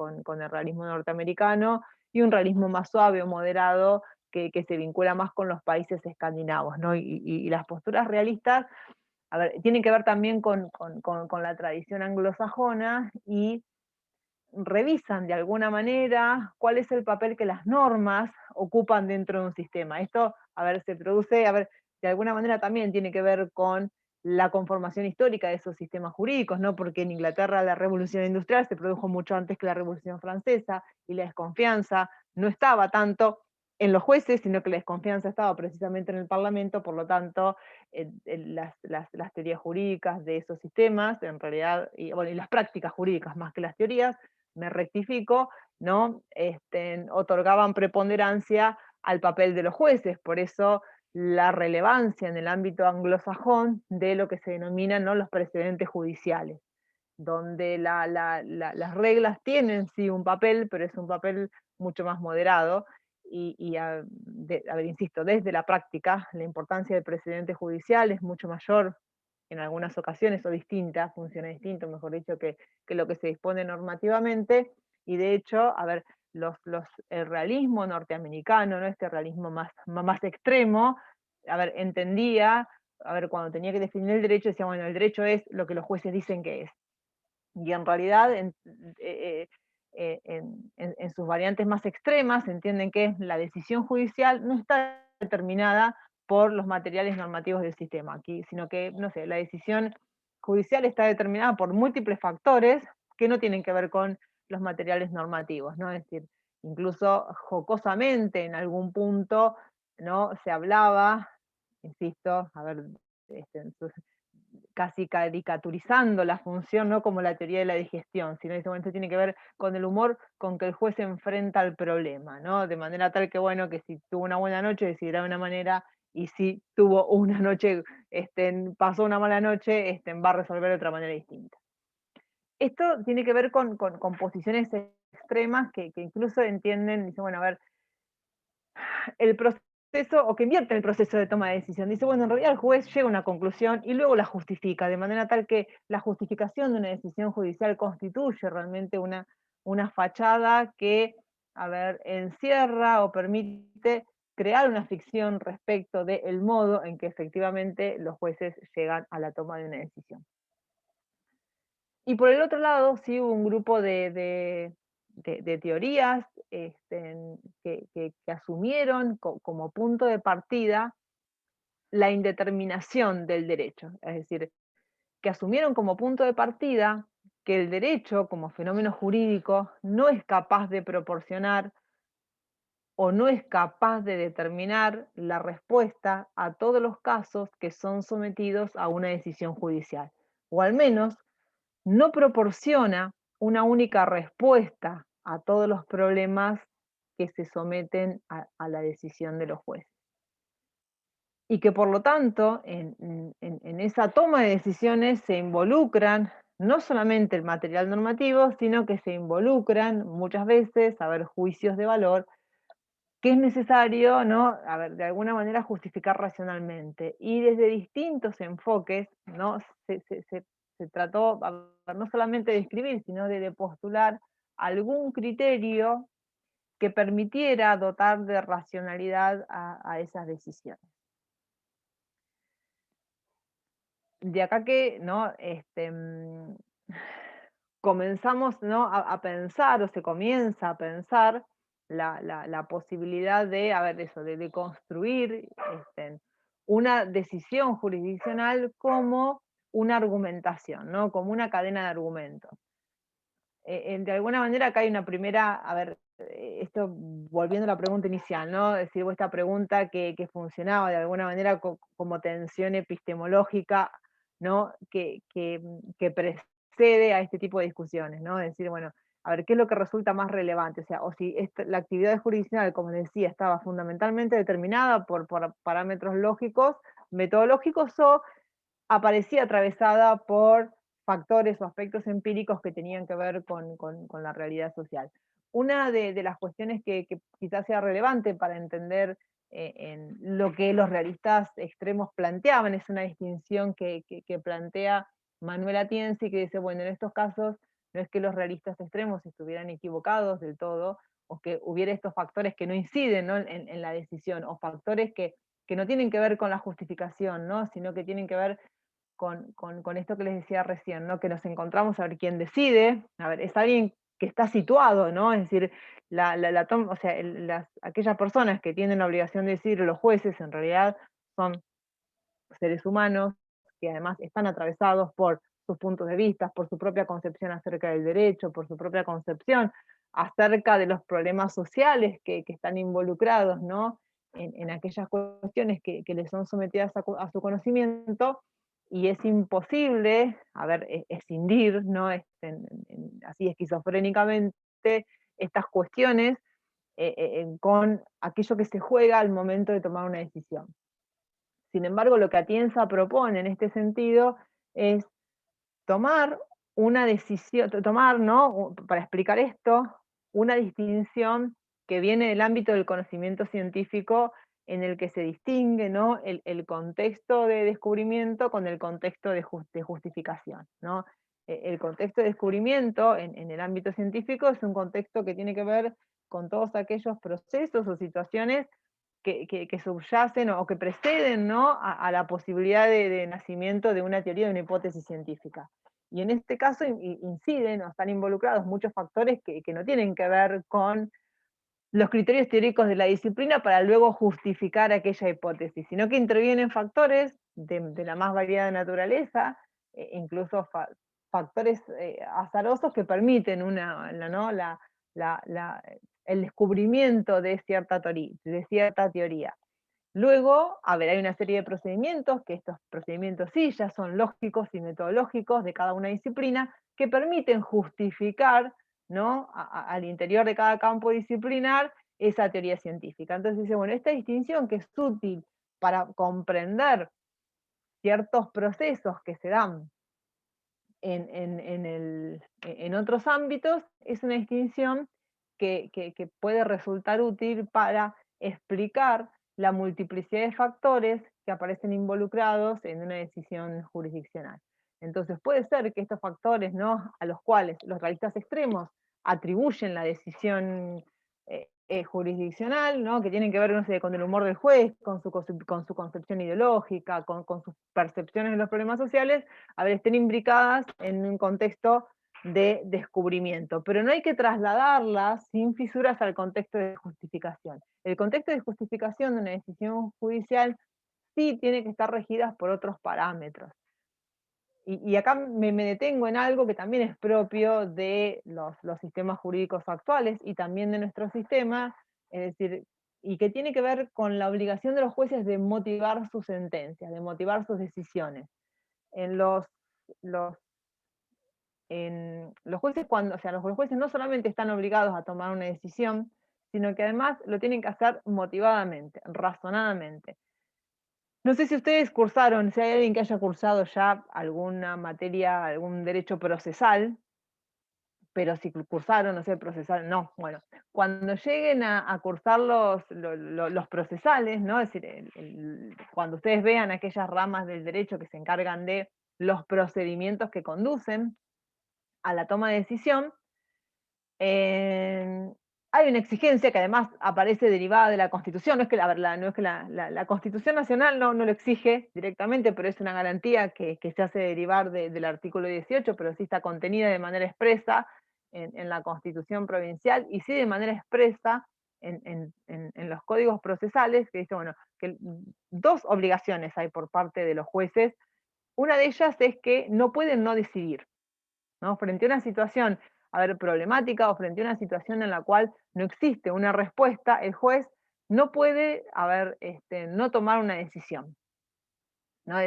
el realismo norteamericano, y un realismo más suave o moderado, que se vincula más con los países escandinavos, ¿no? Y las posturas realistas, a ver, tienen que ver también con la tradición anglosajona y revisan de alguna manera cuál es el papel que las normas ocupan dentro de un sistema. Esto, a ver, se produce, a ver, de alguna manera también tiene que ver con la conformación histórica de esos sistemas jurídicos, ¿no? Porque en Inglaterra la revolución industrial se produjo mucho antes que la revolución francesa, y la desconfianza no estaba tanto en los jueces, sino que la desconfianza estaba precisamente en el Parlamento. Por lo tanto, las teorías jurídicas de esos sistemas, en realidad, bueno, y las prácticas jurídicas más que las teorías, me rectifico, ¿no?, otorgaban preponderancia al papel de los jueces. Por eso la relevancia en el ámbito anglosajón de lo que se denominan, ¿no?, los precedentes judiciales, donde las reglas tienen sí un papel, pero es un papel mucho más moderado, a ver, insisto, desde la práctica, la importancia del precedente judicial es mucho mayor en algunas ocasiones, o distinta, funciona distinto, mejor dicho, que lo que se dispone normativamente, y de hecho, a ver, el realismo norteamericano, ¿no?, este realismo más extremo, a ver, entendía, a ver, cuando tenía que definir el derecho, decía, bueno, el derecho es lo que los jueces dicen que es. Y en realidad, en sus variantes más extremas, entienden que la decisión judicial no está determinada por los materiales normativos del sistema, aquí, sino que, no sé, la decisión judicial está determinada por múltiples factores que no tienen que ver con los materiales normativos, ¿no? Es decir, incluso jocosamente en algún punto, ¿no?, se hablaba, insisto, a ver, en sus casi caricaturizando la función, no como la teoría de la digestión, sino dice, bueno, esto tiene que ver con el humor con que el juez se enfrenta al problema, ¿no? De manera tal que, bueno, que si tuvo una buena noche, decidirá de una manera, y si tuvo una noche, pasó una mala noche, va a resolver de otra manera distinta. Esto tiene que ver con posiciones extremas que incluso entienden, dicen, bueno, a ver, el proceso, o que invierte el proceso de toma de decisión. Dice, bueno, en realidad el juez llega a una conclusión y luego la justifica, de manera tal que la justificación de una decisión judicial constituye realmente una fachada que, a ver, encierra o permite crear una ficción respecto del modo en que efectivamente los jueces llegan a la toma de una decisión. Y por el otro lado, sí hubo un grupo de teorías que asumieron como punto de partida la indeterminación del derecho. Es decir, que asumieron como punto de partida que el derecho como fenómeno jurídico no es capaz de proporcionar o no es capaz de determinar la respuesta a todos los casos que son sometidos a una decisión judicial. O al menos no proporciona una única respuesta a todos los problemas que se someten a la decisión de los jueces. Y que por lo tanto, en esa toma de decisiones se involucran no solamente el material normativo, sino que se involucran muchas veces, a ver, juicios de valor, que es necesario, ¿no?, a ver, de alguna manera justificar racionalmente. Y desde distintos enfoques, ¿no?, se trató, a ver, no solamente de escribir, sino de postular algún criterio que permitiera dotar de racionalidad a esas decisiones. De acá que, ¿no?, comenzamos, ¿no?, a pensar, o se comienza a pensar la posibilidad de, a ver, eso, de construir una decisión jurisdiccional como una argumentación, ¿no?, como una cadena de argumentos. De alguna manera acá hay una primera, a ver, esto volviendo a la pregunta inicial, ¿no? Es decir, esta pregunta que funcionaba de alguna manera como tensión epistemológica, ¿no?, que precede a este tipo de discusiones, ¿no? Es decir, bueno, a ver, ¿qué es lo que resulta más relevante? O sea, o si la actividad jurisdiccional, como decía, estaba fundamentalmente determinada por parámetros lógicos, metodológicos, o aparecía atravesada por factores o aspectos empíricos que tenían que ver con la realidad social. Una de las cuestiones que quizás sea relevante para entender en lo que los realistas extremos planteaban, es una distinción que plantea Manuel Atienza, que dice, bueno, en estos casos no es que los realistas extremos estuvieran equivocados del todo, o que hubiera estos factores que no inciden, ¿no?, en la decisión, o factores que no tienen que ver con la justificación, ¿no?, sino que tienen que ver con esto que les decía recién, ¿no?, que nos encontramos a ver quién decide, a ver, es alguien que está situado, ¿no? Es decir, o sea, aquellas personas que tienen la obligación de decidir, los jueces, en realidad son seres humanos que además están atravesados por sus puntos de vista, por su propia concepción acerca del derecho, por su propia concepción acerca de los problemas sociales que están involucrados, ¿no?, en aquellas cuestiones que les son sometidas a su conocimiento, y es imposible, a ver, escindir, ¿no?, así esquizofrénicamente, estas cuestiones con aquello que se juega al momento de tomar una decisión. Sin embargo, lo que Atienza propone en este sentido es tomar una decisión, ¿no? Para explicar esto, una distinción que viene del ámbito del conocimiento científico en el que se distingue, ¿no? el contexto de descubrimiento con el contexto de justificación, ¿no? El contexto de descubrimiento en el ámbito científico es un contexto que tiene que ver con todos aquellos procesos o situaciones que subyacen o que preceden, ¿no? a la posibilidad de nacimiento de una teoría, de una hipótesis científica. Y en este caso inciden o están involucrados muchos factores que no tienen que ver con los criterios teóricos de la disciplina para luego justificar aquella hipótesis, sino que intervienen factores de la más variada naturaleza, incluso factores azarosos que permiten ¿no? el descubrimiento de cierta teoría. Luego, a ver, hay una serie de procedimientos, que estos procedimientos sí ya son lógicos y metodológicos de cada una disciplina, que permiten justificar, ¿no? Al interior de cada campo disciplinar esa teoría científica. Entonces dice, bueno, esta distinción que es útil para comprender ciertos procesos que se dan en otros ámbitos, es una distinción que puede resultar útil para explicar la multiplicidad de factores que aparecen involucrados en una decisión jurisdiccional. Entonces puede ser que estos factores, ¿no? a los cuales los realistas extremos atribuyen la decisión jurisdiccional, ¿no? que tienen que ver, no sé, con el humor del juez, con su concepción ideológica, con sus percepciones de los problemas sociales, a ver, estén imbricadas en un contexto de descubrimiento, pero no hay que trasladarlas sin fisuras al contexto de justificación. El contexto de justificación de una decisión judicial sí tiene que estar regida por otros parámetros. Y acá me detengo en algo que también es propio de los sistemas jurídicos actuales y también de nuestro sistema, es decir, y que tiene que ver con la obligación de los jueces de motivar sus sentencias, de motivar sus decisiones. En los los jueces o sea, los jueces no solamente están obligados a tomar una decisión, sino que además lo tienen que hacer motivadamente, razonadamente. No sé si ustedes cursaron, si hay alguien que haya cursado ya alguna materia, algún derecho procesal, pero si cursaron, no sé, procesal, no, bueno, cuando lleguen a cursar los procesales, ¿no? Es decir, cuando ustedes vean aquellas ramas del derecho que se encargan de los procedimientos que conducen a la toma de decisión, hay una exigencia que además aparece derivada de la Constitución. No es que, no es que la Constitución Nacional no lo exige directamente, pero es una garantía que se hace derivar del artículo 18, pero sí está contenida de manera expresa en la Constitución provincial y sí de manera expresa en los códigos procesales, que dice, bueno, que dos obligaciones hay por parte de los jueces. Una de ellas es que no pueden no decidir, ¿no? Frente a una situación, a ver, problemática o frente a una situación en la cual no existe una respuesta, el juez no puede, a ver, no tomar una decisión, ¿no? A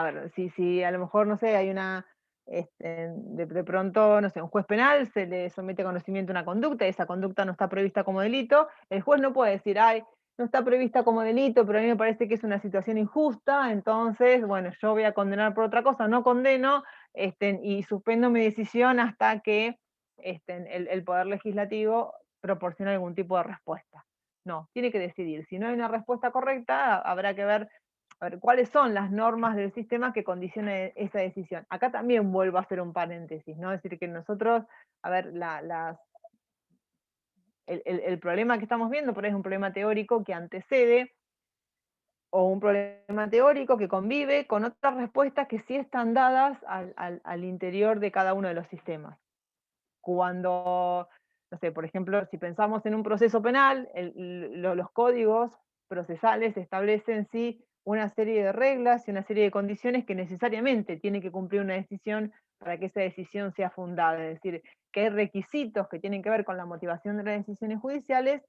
ver, si a lo mejor, no sé, hay una, de pronto, no sé, un juez penal se le somete a conocimiento una conducta y esa conducta no está prevista como delito, el juez no puede decir, ay, no está prevista como delito, pero a mí me parece que es una situación injusta, entonces, bueno, yo voy a condenar por otra cosa, no condeno, y suspendo mi decisión hasta que el Poder Legislativo proporcione algún tipo de respuesta. No, tiene que decidir. Si no hay una respuesta correcta, habrá que ver, a ver cuáles son las normas del sistema que condicionan esa decisión. Acá también vuelvo a hacer un paréntesis, ¿no? Es decir, que nosotros, a ver, el problema que estamos viendo por ahí es un problema teórico que antecede o un problema teórico que convive con otras respuestas que sí están dadas al interior de cada uno de los sistemas. Cuando, no sé, por ejemplo, si pensamos en un proceso penal, los códigos procesales establecen sí una serie de reglas y una serie de condiciones que necesariamente tiene que cumplir una decisión para que esa decisión sea fundada. Es decir, que hay requisitos que tienen que ver con la motivación de las decisiones judiciales,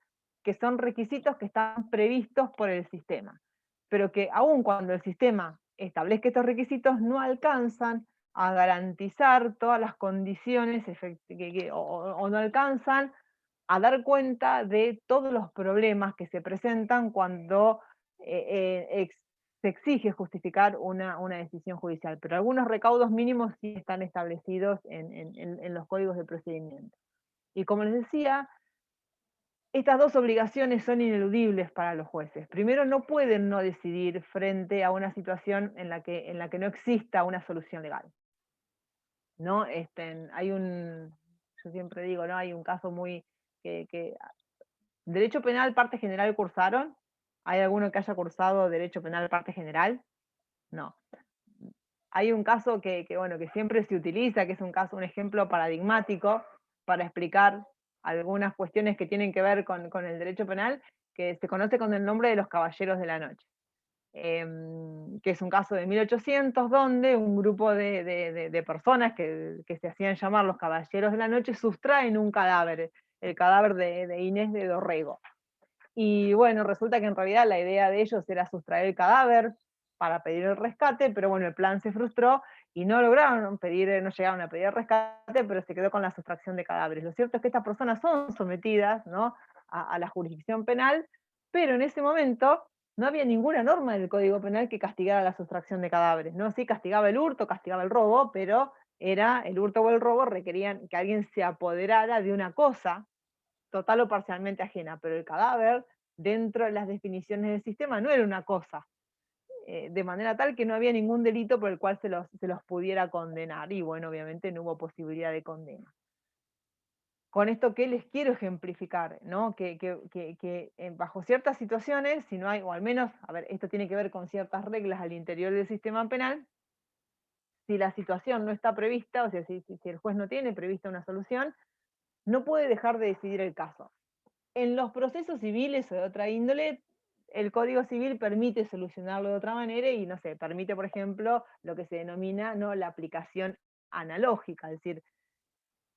que son requisitos que están previstos por el sistema, pero que aun cuando el sistema establezca estos requisitos, no alcanzan a garantizar todas las condiciones o no alcanzan a dar cuenta de todos los problemas que se presentan cuando se exige justificar una decisión judicial, pero algunos recaudos mínimos sí están establecidos en los códigos de procedimiento. Y como les decía, estas dos obligaciones son ineludibles para los jueces. Primero, no pueden no decidir frente a una situación en la que no exista una solución legal. ¿No? Yo siempre digo, ¿no? Hay un caso muy que Derecho penal, parte general cursaron. ¿Hay alguno que haya cursado Derecho penal, parte general? No. Hay un caso bueno, que siempre se utiliza, que es un ejemplo paradigmático para explicar algunas cuestiones que tienen que ver con el derecho penal, que se conoce con el nombre de los Caballeros de la Noche. Que es un caso de 1800, donde un grupo de personas que se hacían llamar los Caballeros de la Noche sustraen un cadáver, el cadáver de Inés de Dorrego. Y bueno, resulta que en realidad la idea de ellos era sustraer el cadáver para pedir el rescate, pero bueno, el plan se frustró y no lograron no llegaron a pedir el rescate, pero se quedó con la sustracción de cadáveres. Lo cierto es que estas personas son sometidas, ¿no?, a la jurisdicción penal, pero en ese momento no había ninguna norma del Código Penal que castigara la sustracción de cadáveres, ¿no? Sí castigaba el hurto, castigaba el robo, pero era el hurto o el robo requerían que alguien se apoderara de una cosa total o parcialmente ajena, pero el cadáver, dentro de las definiciones del sistema, no era una cosa, de manera tal que no había ningún delito por el cual se los pudiera condenar, y bueno, obviamente no hubo posibilidad de condena. Con esto, ¿qué les quiero ejemplificar? ¿No? Que bajo ciertas situaciones, si no hay, o al menos, a ver, esto tiene que ver con ciertas reglas al interior del sistema penal, si la situación no está prevista, o sea, si el juez no tiene prevista una solución, no puede dejar de decidir el caso. En los procesos civiles o de otra índole, el Código Civil permite solucionarlo de otra manera y, no sé, permite, por ejemplo, lo que se denomina, ¿no?, la aplicación analógica, es decir,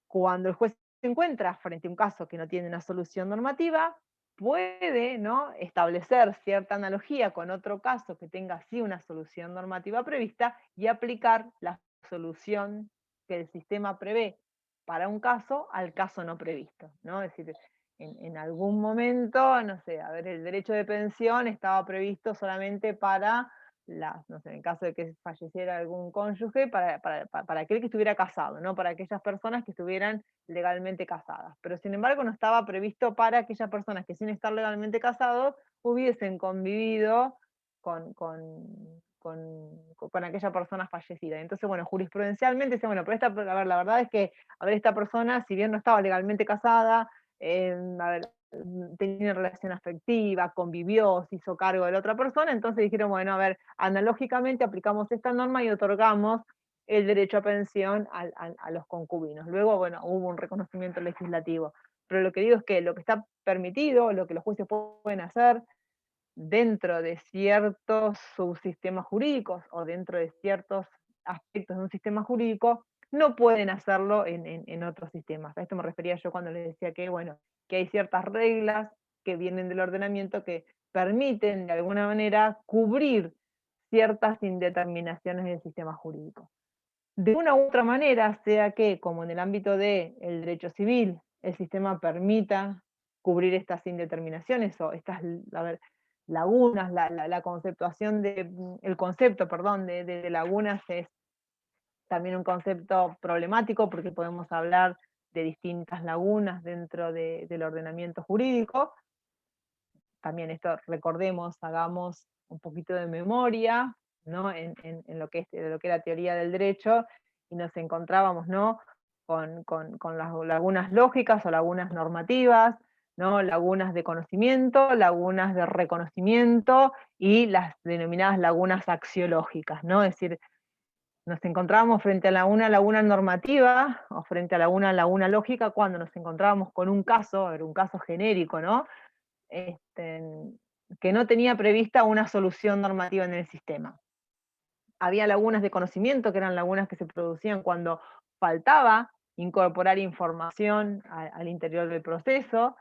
cuando el juez se encuentra frente a un caso que no tiene una solución normativa, puede, ¿no?, establecer cierta analogía con otro caso que tenga sí una solución normativa prevista y aplicar la solución que el sistema prevé para un caso al caso no previsto, ¿no? Es decir, en algún momento, no sé, a ver, el derecho de pensión estaba previsto solamente para no sé, en caso de que falleciera algún cónyuge, para aquel que estuviera casado, no para aquellas personas que estuvieran legalmente casadas. Pero sin embargo no estaba previsto para aquellas personas que sin estar legalmente casados hubiesen convivido con aquella persona fallecida. Entonces, bueno, jurisprudencialmente dice, bueno, pero a ver, la verdad es que, a ver, esta persona, si bien no estaba legalmente casada, a ver, tenía relación afectiva, convivió, se hizo cargo de la otra persona, entonces dijeron, bueno, a ver, analógicamente aplicamos esta norma y otorgamos el derecho a pensión a los concubinos. Luego, bueno, hubo un reconocimiento legislativo. Pero lo que digo es que lo que está permitido, lo que los jueces pueden hacer dentro de ciertos subsistemas jurídicos o dentro de ciertos aspectos de un sistema jurídico, no pueden hacerlo en otros sistemas. A esto me refería yo cuando les decía que, bueno, que hay ciertas reglas que vienen del ordenamiento que permiten de alguna manera cubrir ciertas indeterminaciones del sistema jurídico. De una u otra manera, sea que, como en el ámbito del derecho civil, el sistema permita cubrir estas indeterminaciones o estas, a ver, lagunas, la conceptuación el concepto, perdón, de lagunas es también un concepto problemático porque podemos hablar de distintas lagunas dentro del ordenamiento jurídico. También esto, recordemos, hagamos un poquito de memoria, ¿no?, en lo que es la teoría del derecho, y nos encontrábamos, ¿no?, con las lagunas lógicas o lagunas normativas, ¿no?, lagunas de conocimiento, lagunas de reconocimiento y las denominadas lagunas axiológicas, ¿no? Es decir, nos encontrábamos frente a una laguna normativa o frente a una laguna lógica cuando nos encontrábamos con un caso, un caso genérico, ¿no?, este, que no tenía prevista una solución normativa en el sistema. Había lagunas de conocimiento, que eran lagunas que se producían cuando faltaba incorporar información al interior del proceso,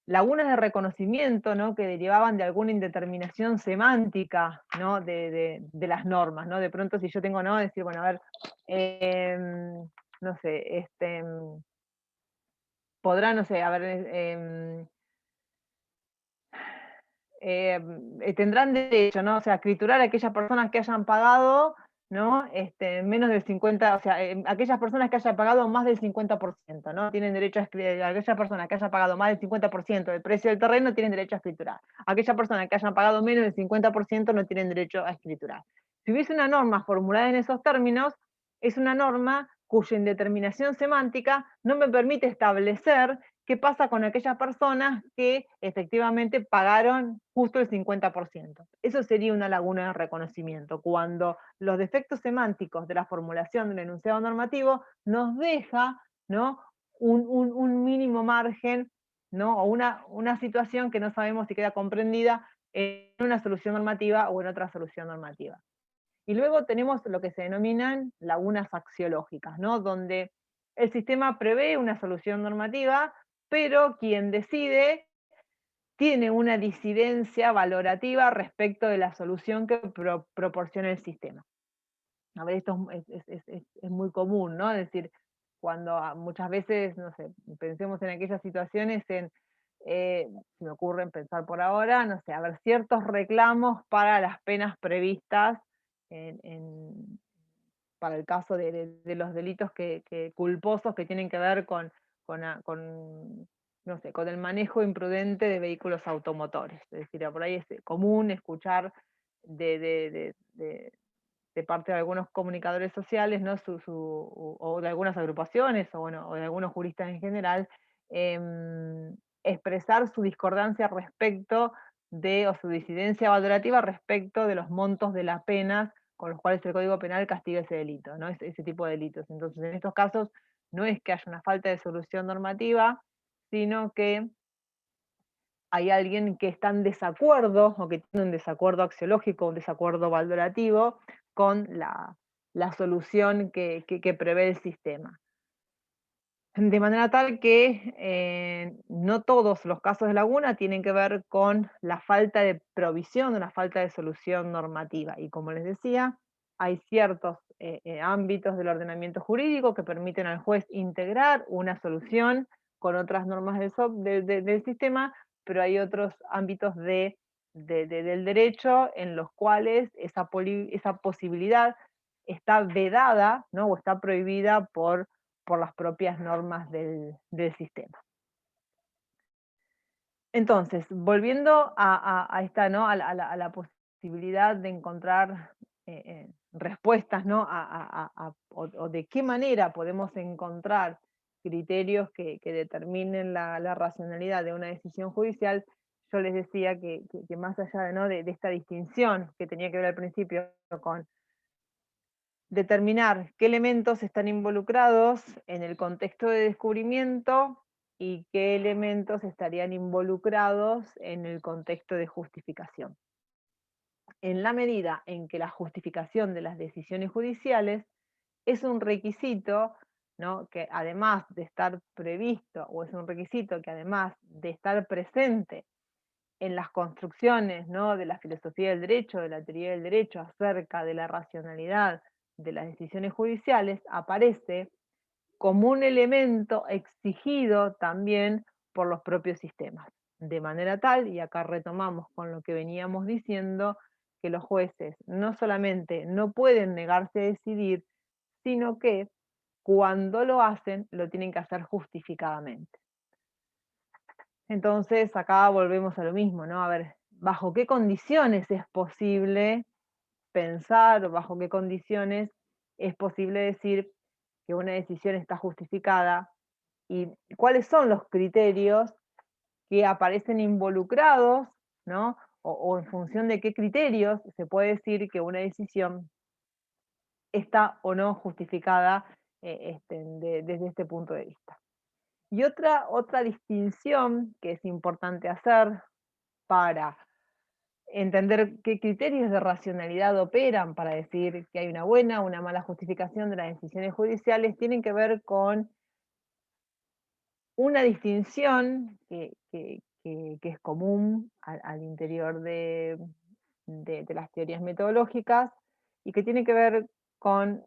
lagunas de reconocimiento, ¿no?, que derivaban de alguna indeterminación semántica, ¿no?, de las normas, ¿no? De pronto, si yo tengo, ¿no?, decir, bueno, a ver, no sé, podrá, no sé, a ver, tendrán derecho, ¿no? O sea, escriturar a aquellas personas que hayan pagado, ¿no? Menos del 50, o sea, aquellas personas que hayan pagado más del 50%, ¿no? Tienen derecho a escriturar, aquellas personas que hayan pagado más del 50% del precio del terreno tienen derecho a escriturar. Aquellas personas que hayan pagado menos del 50% no tienen derecho a escriturar. Si hubiese una norma formulada en esos términos, es una norma cuya indeterminación semántica no me permite establecer qué pasa con aquellas personas que efectivamente pagaron justo el 50%. Eso sería una laguna de reconocimiento, cuando los defectos semánticos de la formulación del enunciado normativo nos deja, ¿no? un mínimo margen, ¿no? O una situación que no sabemos si queda comprendida en una solución normativa o en otra solución normativa. Y luego tenemos lo que se denominan lagunas axiológicas, ¿no? Donde el sistema prevé una solución normativa, pero quien decide tiene una disidencia valorativa respecto de la solución que proporciona el sistema. A ver, esto es muy común, ¿no? Es decir, cuando muchas veces, no sé, pensemos en aquellas situaciones se me ocurre pensar por ahora, no sé, a ver, ciertos reclamos para las penas previstas para el caso de los delitos culposos que tienen que ver con, no sé, con el manejo imprudente de vehículos automotores. Es decir, por ahí es común escuchar de, de- de- de- de parte de algunos comunicadores sociales, ¿no? O de algunas agrupaciones, o, bueno, o de algunos juristas en general, expresar su discordancia respecto o su disidencia valorativa respecto de los montos de las penas con los cuales el Código Penal castiga ese delito, ¿no? Ese tipo de delitos. Entonces, en estos casos, no es que haya una falta de solución normativa, sino que hay alguien que está en desacuerdo o que tiene un desacuerdo axiológico, un desacuerdo valorativo con la solución que prevé el sistema. De manera tal que no todos los casos de laguna tienen que ver con la falta de provisión, una falta de solución normativa. Y como les decía, hay ciertos ámbitos del ordenamiento jurídico que permiten al juez integrar una solución con otras normas del sistema, pero hay otros ámbitos del derecho en los cuales esa posibilidad está vedada, ¿no? O está prohibida por las propias normas del sistema. Entonces, volviendo a esta, ¿no? a la posibilidad de encontrar respuestas, ¿no? O de qué manera podemos encontrar criterios que determinen la racionalidad de una decisión judicial, yo les decía que más allá ¿no? de esta distinción que tenía que ver al principio con determinar qué elementos están involucrados en el contexto de descubrimiento y qué elementos estarían involucrados en el contexto de justificación. En la medida en que la justificación de las decisiones judiciales es un requisito, ¿no? Que además de estar previsto, o es un requisito que además de estar presente en las construcciones, ¿no? de la filosofía del derecho, de la teoría del derecho, acerca de la racionalidad de las decisiones judiciales, aparece como un elemento exigido también por los propios sistemas. De manera tal, y acá retomamos con lo que veníamos diciendo, que los jueces no solamente no pueden negarse a decidir, sino que cuando lo hacen, lo tienen que hacer justificadamente. Entonces, acá volvemos a lo mismo, ¿no? A ver, ¿bajo qué condiciones es posible pensar o bajo qué condiciones es posible decir que una decisión está justificada y cuáles son los criterios que aparecen involucrados, ¿no? O en función de qué criterios se puede decir que una decisión está o no justificada desde este punto de vista. Y otra distinción que es importante hacer para entender qué criterios de racionalidad operan para decir que hay una buena o una mala justificación de las decisiones judiciales, tienen que ver con una distinción que es común al interior de las teorías metodológicas y que tiene que ver con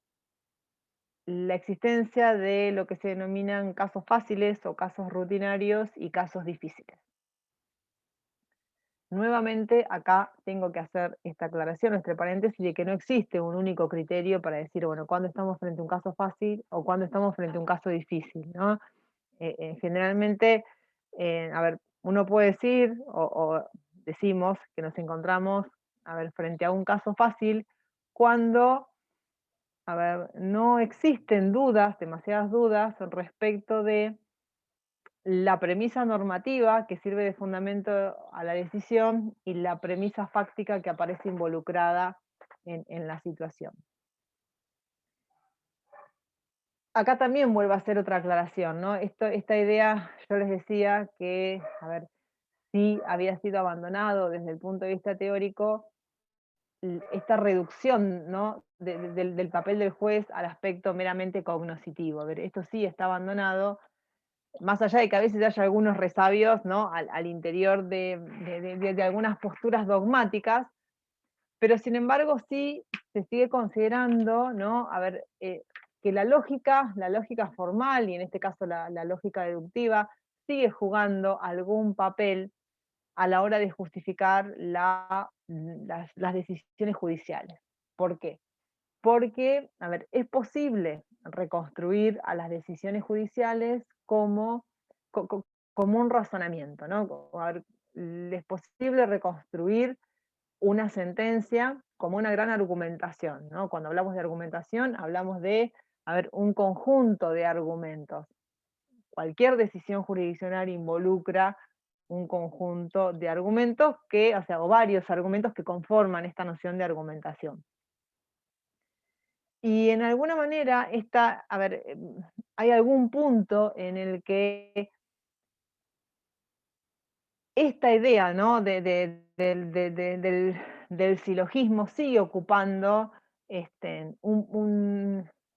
la existencia de lo que se denominan casos fáciles o casos rutinarios y casos difíciles. nuevamente acá tengo que hacer esta aclaración, entre paréntesis, de que no existe un único criterio para decir, bueno, cuándo estamos frente a un caso fácil o cuándo estamos frente a un caso difícil, ¿no? Generalmente, a ver, uno puede decir o decimos que nos encontramos, a ver, frente a un caso fácil cuando, a ver, no existen dudas, demasiadas dudas respecto de la premisa normativa que sirve de fundamento a la decisión y la premisa fáctica que aparece involucrada en la situación. Acá también vuelvo a hacer otra aclaración, ¿no? Esta idea, yo les decía que, a ver, sí había sido abandonado desde el punto de vista teórico, esta reducción, ¿no? Del papel del juez al aspecto meramente cognoscitivo. A ver, esto sí está abandonado, más allá de que a veces haya algunos resabios, ¿no? Al interior de algunas posturas dogmáticas, pero sin embargo sí se sigue considerando, ¿no? A ver, que la lógica formal, y en este caso la lógica deductiva, sigue jugando algún papel a la hora de justificar las decisiones judiciales. ¿Por qué? Porque, a ver, es posible reconstruir a las decisiones judiciales como, como un razonamiento, ¿no? A ver, es posible reconstruir una sentencia como una gran argumentación, ¿no? Cuando hablamos de argumentación, hablamos de, a ver, un conjunto de argumentos. Cualquier decisión jurisdiccional involucra un conjunto de argumentos que, o sea, o varios argumentos que conforman esta noción de argumentación. Y en alguna manera, a ver, hay algún punto en el que esta idea, ¿no? Del silogismo sigue ocupando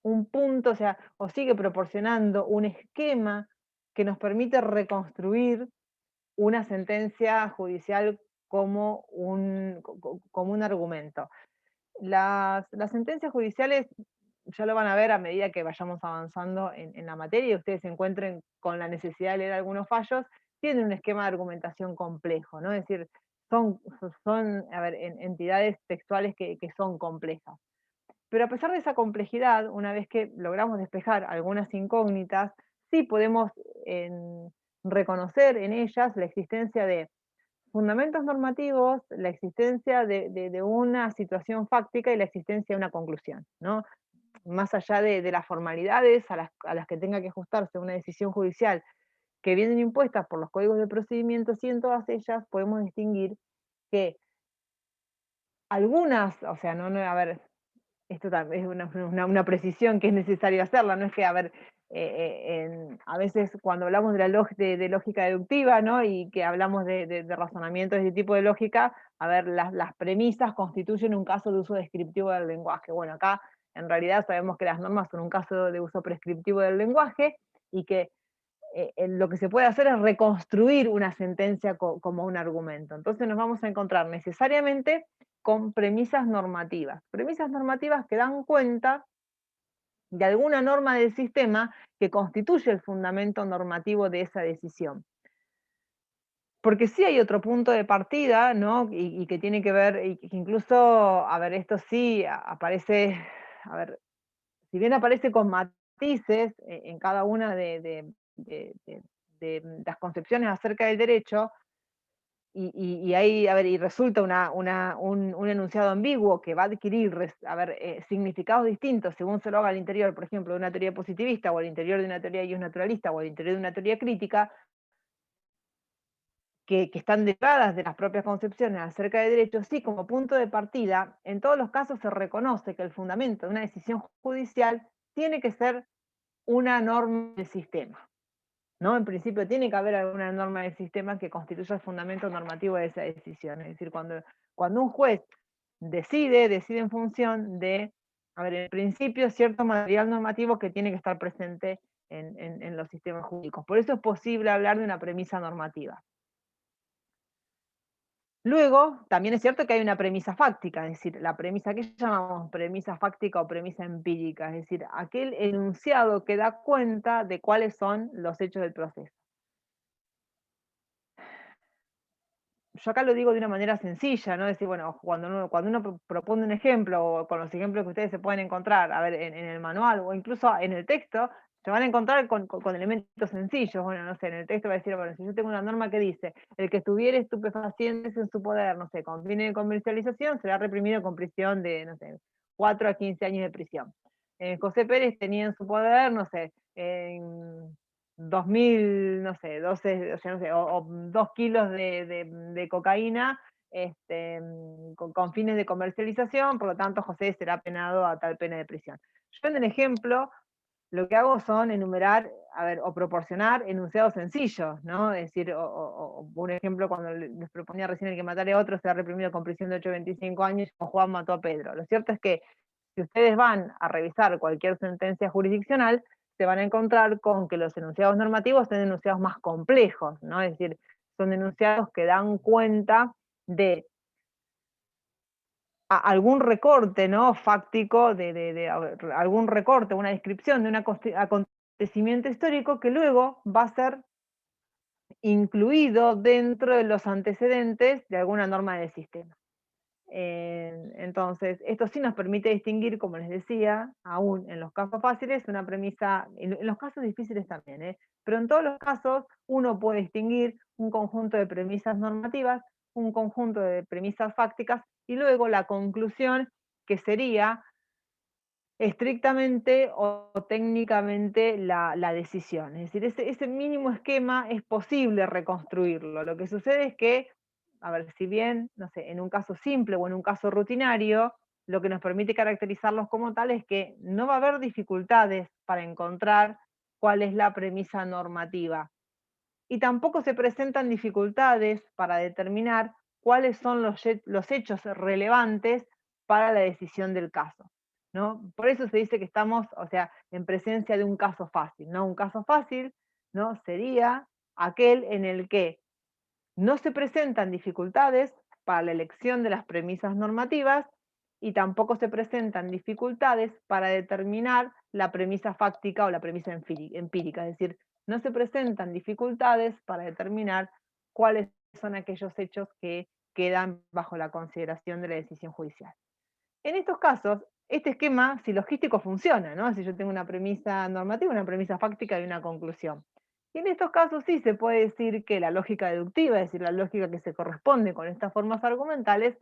un punto, o sea, o sigue proporcionando un esquema que nos permite reconstruir una sentencia judicial como como un argumento. Las sentencias judiciales ya lo van a ver a medida que vayamos avanzando en la materia y ustedes se encuentren con la necesidad de leer algunos fallos, tienen un esquema de argumentación complejo, ¿no? Es decir, son a ver, entidades textuales que son complejas. Pero a pesar de esa complejidad, una vez que logramos despejar algunas incógnitas, sí podemos reconocer en ellas la existencia de fundamentos normativos, la existencia de una situación fáctica y la existencia de una conclusión, ¿no? Más allá de las formalidades a las que tenga que ajustarse una decisión judicial que vienen impuestas por los códigos de procedimiento, sí en todas ellas podemos distinguir que algunas, o sea, a ver, esto es una precisión que es necesario hacerla, no es que, a ver, a veces cuando hablamos de lógica deductiva, ¿no? Y que hablamos de razonamiento de este tipo de lógica, a ver, las premisas constituyen un caso de uso descriptivo del lenguaje. Bueno, acá en realidad sabemos que las normas son un caso de uso prescriptivo del lenguaje y que lo que se puede hacer es reconstruir una sentencia como un argumento. Entonces nos vamos a encontrar necesariamente con premisas normativas que dan cuenta de alguna norma del sistema que constituye el fundamento normativo de esa decisión. Porque sí hay otro punto de partida, ¿no? Y que tiene que ver, y que incluso, a ver, esto sí aparece, a ver, si bien aparece con matices en cada una de las concepciones acerca del derecho, y ahí, a ver, y resulta un enunciado ambiguo que va a adquirir, a ver, significados distintos según se lo haga al interior, por ejemplo, de una teoría positivista, o al interior de una teoría naturalista, o al interior de una teoría crítica, que están derivadas de las propias concepciones acerca de derechos, sí, como punto de partida, en todos los casos se reconoce que el fundamento de una decisión judicial tiene que ser una norma del sistema, ¿no? En principio tiene que haber alguna norma del sistema que constituya el fundamento normativo de esa decisión. Es decir, cuando un juez decide en función de, a ver, en principio, cierto material normativo que tiene que estar presente en los sistemas jurídicos. Por eso es posible hablar de una premisa normativa. Luego, también es cierto que hay una premisa fáctica, es decir, la premisa que llamamos premisa fáctica o premisa empírica, es decir, aquel enunciado que da cuenta de cuáles son los hechos del proceso. yo acá lo digo de una manera sencilla, ¿no? Es decir, bueno, cuando uno propone un ejemplo, o con los ejemplos que ustedes se pueden encontrar, a ver, en el manual o incluso en el texto, se van a encontrar con elementos sencillos. Bueno, no sé, en el texto va a decir, bueno, si yo tengo una norma que dice, el que estuviera estupefacientes en su poder, no sé, con fines de comercialización, será reprimido con prisión de, no sé, 4 a 15 años de prisión. José Pérez tenía en su poder, no sé, en 2000, no sé, 12, o sea, no sé, o 2 kilos de cocaína, con fines de comercialización, por lo tanto José será penado a tal pena de prisión. Yo en el ejemplo lo que hago son enumerar, a ver, o proporcionar enunciados sencillos, ¿no? Es decir, o un ejemplo, cuando les proponía recién el que matare a otro será reprimido con prisión de 8 a 25 años, como Juan mató a Pedro. Lo cierto es que si ustedes van a revisar cualquier sentencia jurisdiccional, se van a encontrar con que los enunciados normativos son enunciados más complejos, ¿no? Es decir, son enunciados que dan cuenta de algún recorte, ¿no? Fáctico, algún recorte, una descripción de un acontecimiento histórico que luego va a ser incluido dentro de los antecedentes de alguna norma del sistema. Entonces, esto sí nos permite distinguir, como les decía, aún en los casos fáciles, una premisa, en los casos difíciles también, pero en todos los casos uno puede distinguir un conjunto de premisas normativas, un conjunto de premisas fácticas, y luego la conclusión, que sería estrictamente o técnicamente la decisión. Es decir, ese mínimo esquema es posible reconstruirlo. Lo que sucede es que, a ver, si bien, no sé, en un caso simple o en un caso rutinario, lo que nos permite caracterizarlos como tal es que no va a haber dificultades para encontrar cuál es la premisa normativa. Y tampoco se presentan dificultades para determinar cuáles son los hechos relevantes para la decisión del caso, ¿no? Por eso se dice que estamos, o sea, en presencia de un caso fácil, ¿no? Un caso fácil, ¿no? Sería aquel en el que no se presentan dificultades para la elección de las premisas normativas y tampoco se presentan dificultades para determinar la premisa fáctica o la premisa empírica, es decir, no se presentan dificultades para determinar cuáles son aquellos hechos que quedan bajo la consideración de la decisión judicial. En estos casos, este esquema silogístico funciona, ¿no? Si yo tengo una premisa normativa, una premisa fáctica y una conclusión. Y en estos casos sí se puede decir que la lógica deductiva, es decir, la lógica que se corresponde con estas formas argumentales,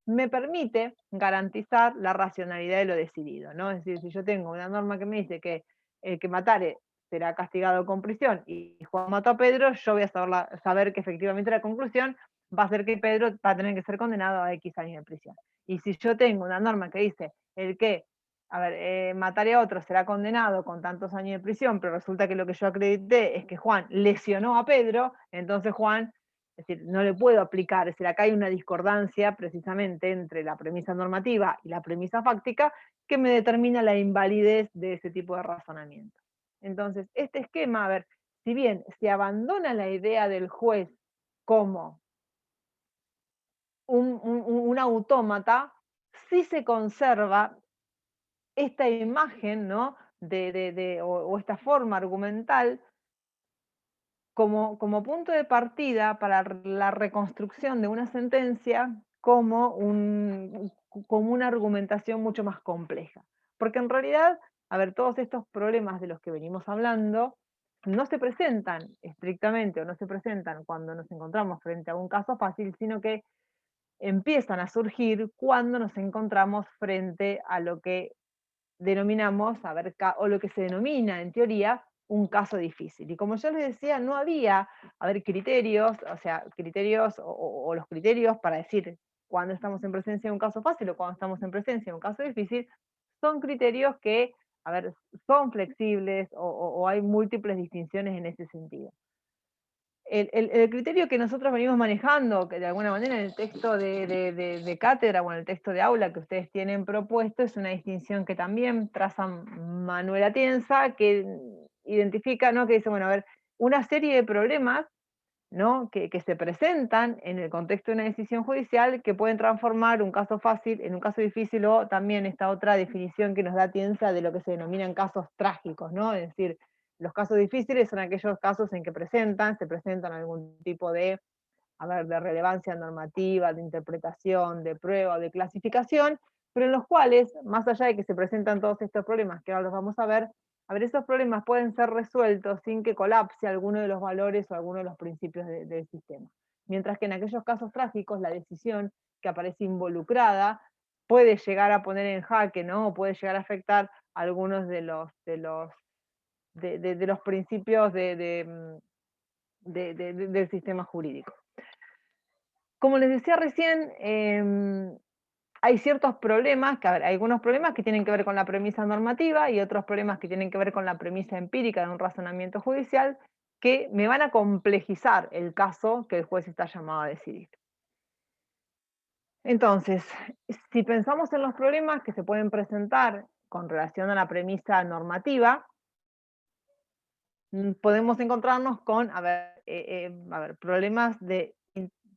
me permite garantizar la racionalidad de lo decidido, ¿no? Es decir, si yo tengo una norma que me dice que el que matare será castigado con prisión y Juan mató a Pedro, yo voy a saber que efectivamente la conclusión va a ser que Pedro va a tener que ser condenado a X años de prisión. Y si yo tengo una norma que dice el que, a ver, matare a otro será condenado con tantos años de prisión, pero resulta que lo que yo acredité es que Juan lesionó a Pedro, entonces Juan, es decir, no le puedo aplicar, es decir, acá hay una discordancia precisamente entre la premisa normativa y la premisa fáctica que me determina la invalidez de ese tipo de razonamiento. Entonces, este esquema, a ver, si bien se abandona la idea del juez como un autómata, sí se conserva esta imagen, ¿no? O esta forma argumental como punto de partida para la reconstrucción de una sentencia como una argumentación mucho más compleja. Porque en realidad, a ver, todos estos problemas de los que venimos hablando no se presentan estrictamente o no se presentan cuando nos encontramos frente a un caso fácil, sino que empiezan a surgir cuando nos encontramos frente a lo que denominamos, a ver, o lo que se denomina en teoría un caso difícil. Y como yo les decía, no había, a ver, criterios, o sea, criterios o los criterios para decir cuando estamos en presencia de un caso fácil o cuando estamos en presencia de un caso difícil, son criterios que, a ver, son flexibles o hay múltiples distinciones en ese sentido. El criterio que nosotros venimos manejando, que de alguna manera en el texto de cátedra o en el texto de aula que ustedes tienen propuesto, es una distinción que también traza Manuel Atienza, que identifica, ¿no? Que dice, bueno, a ver, una serie de problemas, ¿no? que se presentan en el contexto de una decisión judicial que pueden transformar un caso fácil en un caso difícil, o también esta otra definición que nos da Atienza de lo que se denominan casos trágicos, ¿no? Es decir, los casos difíciles son aquellos casos en que se presentan algún tipo de, a ver, de relevancia normativa, de interpretación, de prueba, de clasificación, pero en los cuales, más allá de que se presentan todos estos problemas, que ahora los vamos a ver, esos problemas pueden ser resueltos sin que colapse alguno de los valores o alguno de los principios del sistema. Mientras que en aquellos casos trágicos, la decisión que aparece involucrada puede llegar a poner en jaque, ¿no? O puede llegar a afectar algunos de los principios del sistema jurídico. Como les decía recién, hay ciertos problemas, que, hay algunos problemas que tienen que ver con la premisa normativa y otros problemas que tienen que ver con la premisa empírica de un razonamiento judicial, que me van a complejizar el caso que el juez está llamado a decidir. Entonces, si pensamos en los problemas que se pueden presentar con relación a la premisa normativa, podemos encontrarnos con, problemas de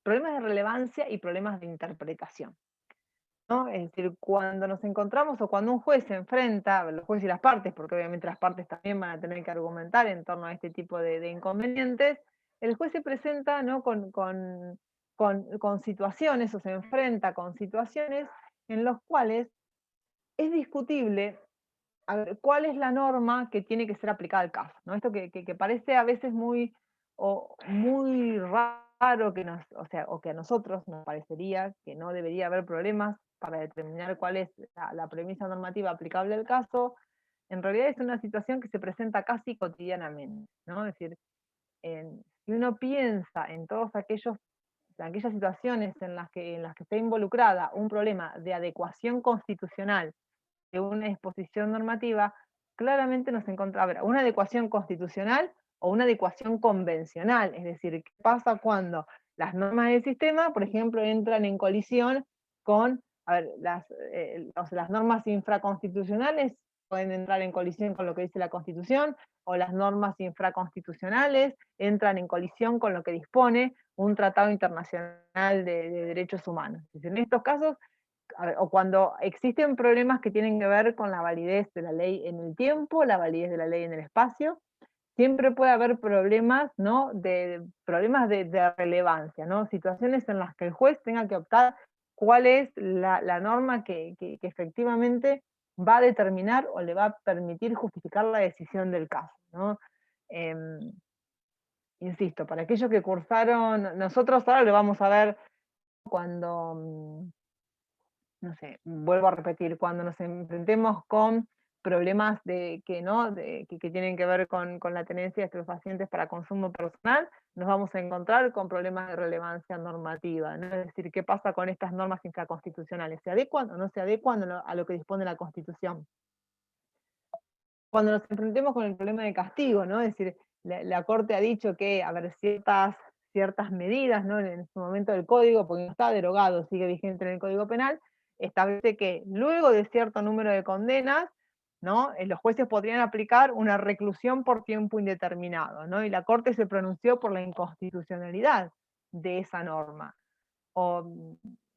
relevancia y problemas de interpretación, ¿no? Es decir, cuando nos encontramos o cuando un juez se enfrenta, los jueces y las partes, porque obviamente las partes también van a tener que argumentar en torno a este tipo de inconvenientes, el juez se presenta, ¿no? con situaciones o se enfrenta con situaciones en las cuales es discutible a ver, cuál es la norma que tiene que ser aplicada al caso, ¿no? Esto que parece a veces muy raro o que a nosotros nos parecería que no debería haber problemas para determinar cuál es la premisa normativa aplicable al caso, en realidad es una situación que se presenta casi cotidianamente, ¿no? Es decir, si uno piensa en aquellas situaciones en las que está involucrada un problema de adecuación constitucional de una disposición normativa, claramente nos encontramos una adecuación constitucional o una adecuación convencional, es decir, ¿qué pasa cuando las normas del sistema, por ejemplo, entran en colisión con, las normas infraconstitucionales pueden entrar en colisión con lo que dice la Constitución, o las normas infraconstitucionales entran en colisión con lo que dispone un tratado internacional de derechos humanos. En estos casos, o cuando existen problemas que tienen que ver con la validez de la ley en el tiempo, la validez de la ley en el espacio, siempre puede haber problemas, ¿no? Problemas de relevancia, ¿no? Situaciones en las que el juez tenga que optar cuál es la norma que efectivamente va a determinar o le va a permitir justificar la decisión del caso, ¿no? Em, Insisto, para aquellos que cursaron, nosotros ahora lo vamos a ver cuando, no sé, vuelvo a repetir, cuando nos enfrentemos con problemas que tienen que ver con la tenencia de estos pacientes para consumo personal, nos vamos a encontrar con problemas de relevancia normativa, ¿no? Es decir, ¿qué pasa con estas normas infraconstitucionales? ¿Se adecuan o no se adecuan a lo que dispone la Constitución? Cuando nos enfrentemos con el problema de castigo, ¿no? Es decir, la Corte ha dicho que, ciertas medidas, ¿no? En su momento del Código, porque no está derogado, sigue vigente en el Código Penal, establece que luego de cierto número de condenas, ¿no? Los jueces podrían aplicar una reclusión por tiempo indeterminado, ¿no? Y la Corte se pronunció por la inconstitucionalidad de esa norma. O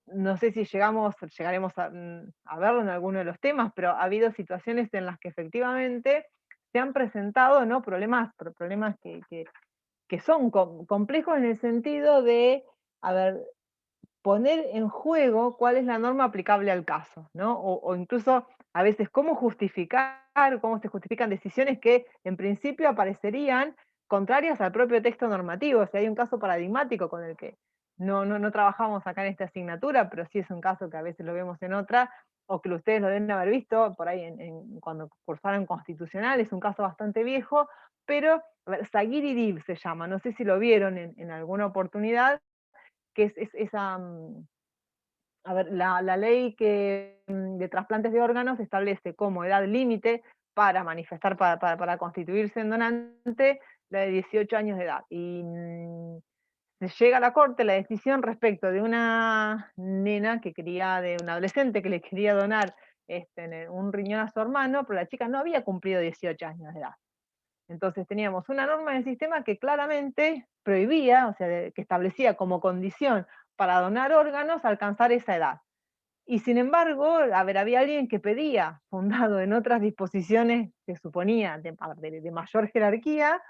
no sé si llegaremos a verlo en alguno de los temas, pero ha habido situaciones en las que efectivamente se han presentado, ¿no? problemas que son complejos en el sentido de, poner en juego cuál es la norma aplicable al caso, ¿no? O incluso a veces cómo se justifican decisiones que en principio aparecerían contrarias al propio texto normativo. O sea, hay un caso paradigmático con el que no trabajamos acá en esta asignatura, pero sí es un caso que a veces lo vemos en otra, o que ustedes lo deben haber visto por ahí cuando cursaron constitucional, es un caso bastante viejo, pero Zaguirre se llama, no sé si lo vieron en alguna oportunidad, que es esa, la ley de trasplantes de órganos establece como edad límite para manifestar, para constituirse en donante, la de 18 años de edad. Y se llega a la corte la decisión respecto de una nena de un adolescente que le quería donar un riñón a su hermano, pero la chica no había cumplido 18 años de edad. Entonces teníamos una norma del sistema que claramente prohibía, o sea, que establecía como condición para donar órganos alcanzar esa edad. Y sin embargo, había alguien que pedía, fundado en otras disposiciones que suponía de mayor jerarquía,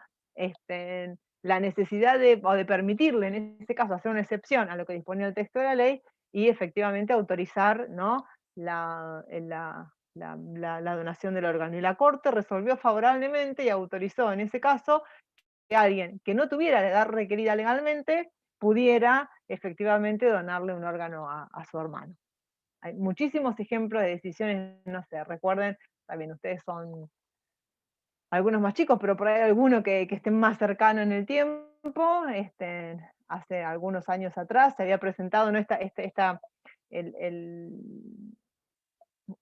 la necesidad o de permitirle, en este caso, hacer una excepción a lo que disponía el texto de la ley y efectivamente autorizar, ¿no? la donación del órgano. Y la Corte resolvió favorablemente y autorizó en ese caso que alguien que no tuviera la edad requerida legalmente pudiera efectivamente donarle un órgano a su hermano. Hay muchísimos ejemplos de decisiones, no sé, recuerden, también ustedes son algunos más chicos, pero por ahí alguno que estén más cercano en el tiempo, hace algunos años atrás se había presentado, ¿no? el, el-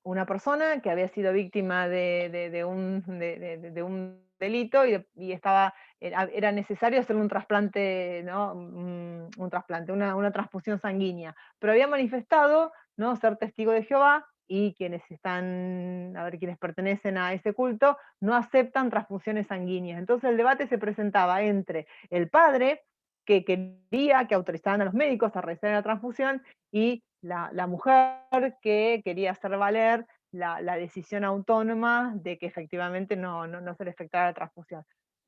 una persona que había sido víctima de un delito y estaba, era necesario hacerle un trasplante, ¿no? Un trasplante, una transfusión sanguínea, pero había manifestado, ¿no? Ser testigo de Jehová y quienes están, a ver, quienes pertenecen a ese culto, no aceptan transfusiones sanguíneas. Entonces el debate se presentaba entre el padre, que quería que autorizaran a los médicos a realizar la transfusión, y la mujer que quería hacer valer la decisión autónoma de que efectivamente no se le efectuara la transfusión.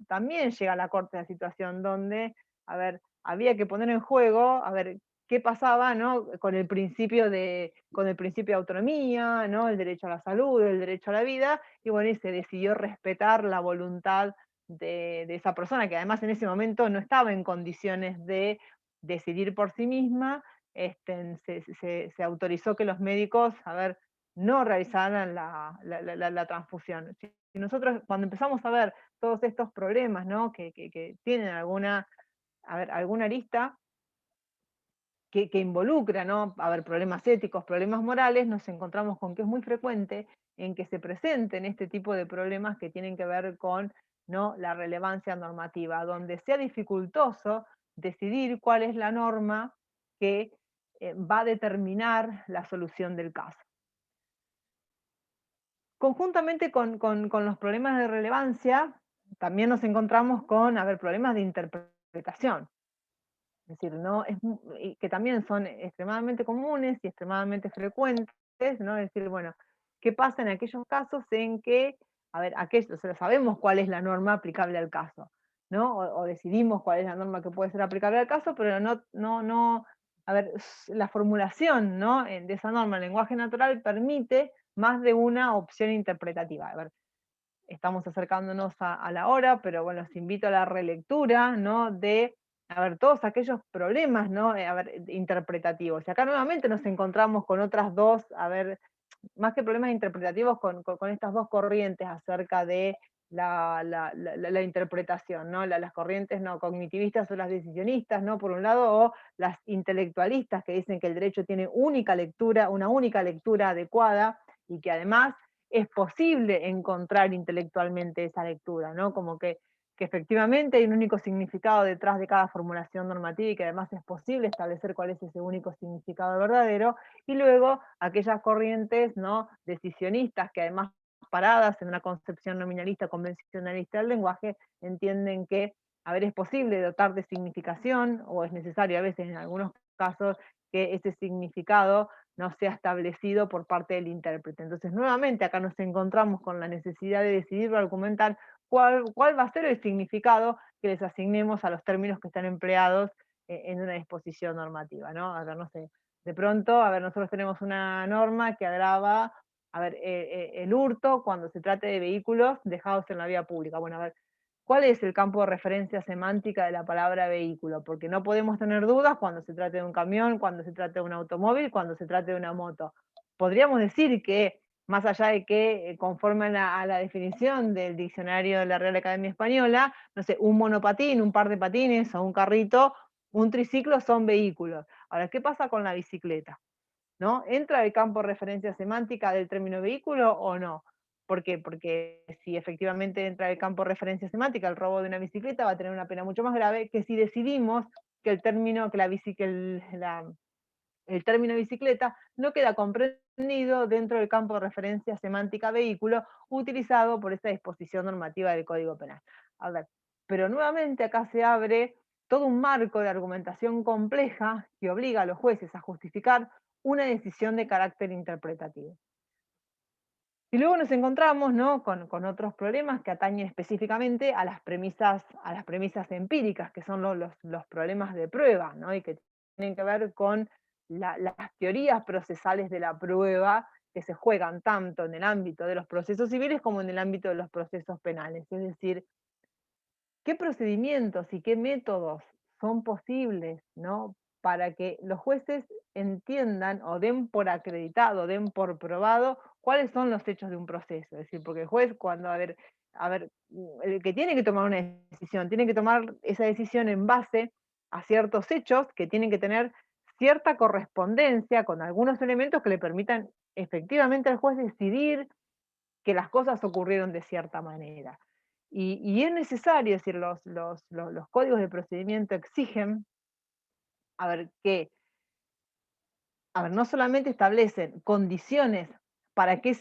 También llega a la Corte la situación donde, a ver, había que poner en juego, a ver, qué pasaba, ¿no? Con el principio de autonomía, ¿no? El derecho a la salud, el derecho a la vida, y bueno, y se decidió respetar la voluntad de esa persona, que además en ese momento no estaba en condiciones de decidir por sí misma. Se autorizó que los médicos, a ver, no realizaran la transfusión. Si nosotros cuando empezamos a ver todos estos problemas, ¿no? que tienen alguna arista que involucra, ¿no? A ver, problemas éticos, problemas morales, nos encontramos con que es muy frecuente en que se presenten este tipo de problemas que tienen que ver con, ¿no? La relevancia normativa, donde sea dificultoso decidir cuál es la norma que va a determinar la solución del caso. Conjuntamente con los problemas de relevancia, también nos encontramos con, a ver, problemas de interpretación. Es decir, ¿no? Y que también son extremadamente comunes y extremadamente frecuentes, ¿no? Es decir, bueno, ¿qué pasa en aquellos casos en que, a ver, o sea, sabemos cuál es la norma aplicable al caso, ¿no? O decidimos cuál es la norma que puede ser aplicable al caso, pero a ver, la formulación, ¿no? De esa norma en lenguaje natural permite más de una opción interpretativa. A ver, estamos acercándonos a la hora, pero bueno, los invito a la relectura, ¿no? De, a ver, todos aquellos problemas, ¿no? A ver, interpretativos. Y acá nuevamente nos encontramos con otras dos, a ver, más que problemas interpretativos, con estas dos corrientes acerca de la interpretación, ¿no? Las corrientes no cognitivistas o las decisionistas, ¿no? Por un lado, o las intelectualistas que dicen que el derecho tiene única lectura, una única lectura adecuada, y que además es posible encontrar intelectualmente esa lectura, ¿no? Como que efectivamente hay un único significado detrás de cada formulación normativa y que además es posible establecer cuál es ese único significado verdadero, y luego aquellas corrientes, ¿no? Decisionistas que además paradas en una concepción nominalista, convencionalista del lenguaje, entienden que, a ver, es posible dotar de significación, o es necesario a veces en algunos casos que ese significado no sea establecido por parte del intérprete. Entonces, nuevamente, acá nos encontramos con la necesidad de decidir o argumentar cuál va a ser el significado que les asignemos a los términos que están empleados en una disposición normativa, ¿no? A ver, no sé, de pronto, a ver, nosotros tenemos una norma que agrava, a ver, el hurto cuando se trate de vehículos dejados en la vía pública. Bueno, a ver, ¿cuál es el campo de referencia semántica de la palabra vehículo? Porque no podemos tener dudas cuando se trate de un camión, cuando se trate de un automóvil, cuando se trate de una moto. Podríamos decir que, más allá de que conforme a la definición del diccionario de la Real Academia Española, no sé, un monopatín, un par de patines o un carrito, un triciclo son vehículos. Ahora, ¿qué pasa con la bicicleta? ¿No? ¿Entra el campo de referencia semántica del término vehículo o no? ¿Por qué? Porque si efectivamente entra el campo de referencia semántica, el robo de una bicicleta va a tener una pena mucho más grave que si decidimos que el término, el término bicicleta no queda comprendido dentro del campo de referencia semántica vehículo utilizado por esa disposición normativa del Código Penal. A ver, pero nuevamente acá se abre todo un marco de argumentación compleja que obliga a los jueces a justificar una decisión de carácter interpretativo. Y luego nos encontramos, ¿no?, con otros problemas que atañen específicamente a las premisas empíricas, que son los problemas de prueba, ¿no? Y que tienen que ver con las teorías procesales de la prueba que se juegan tanto en el ámbito de los procesos civiles como en el ámbito de los procesos penales. Es decir, qué procedimientos y qué métodos son posibles, ¿no?, para que los jueces entiendan o den por acreditado, den por probado cuáles son los hechos de un proceso. Es decir, porque el juez cuando, el que tiene que tomar una decisión, tiene que tomar esa decisión en base a ciertos hechos que tienen que tener cierta correspondencia con algunos elementos que le permitan efectivamente al juez decidir que las cosas ocurrieron de cierta manera. Y es necesario, es decir, los códigos de procedimiento exigen, que, no solamente establecen condiciones para que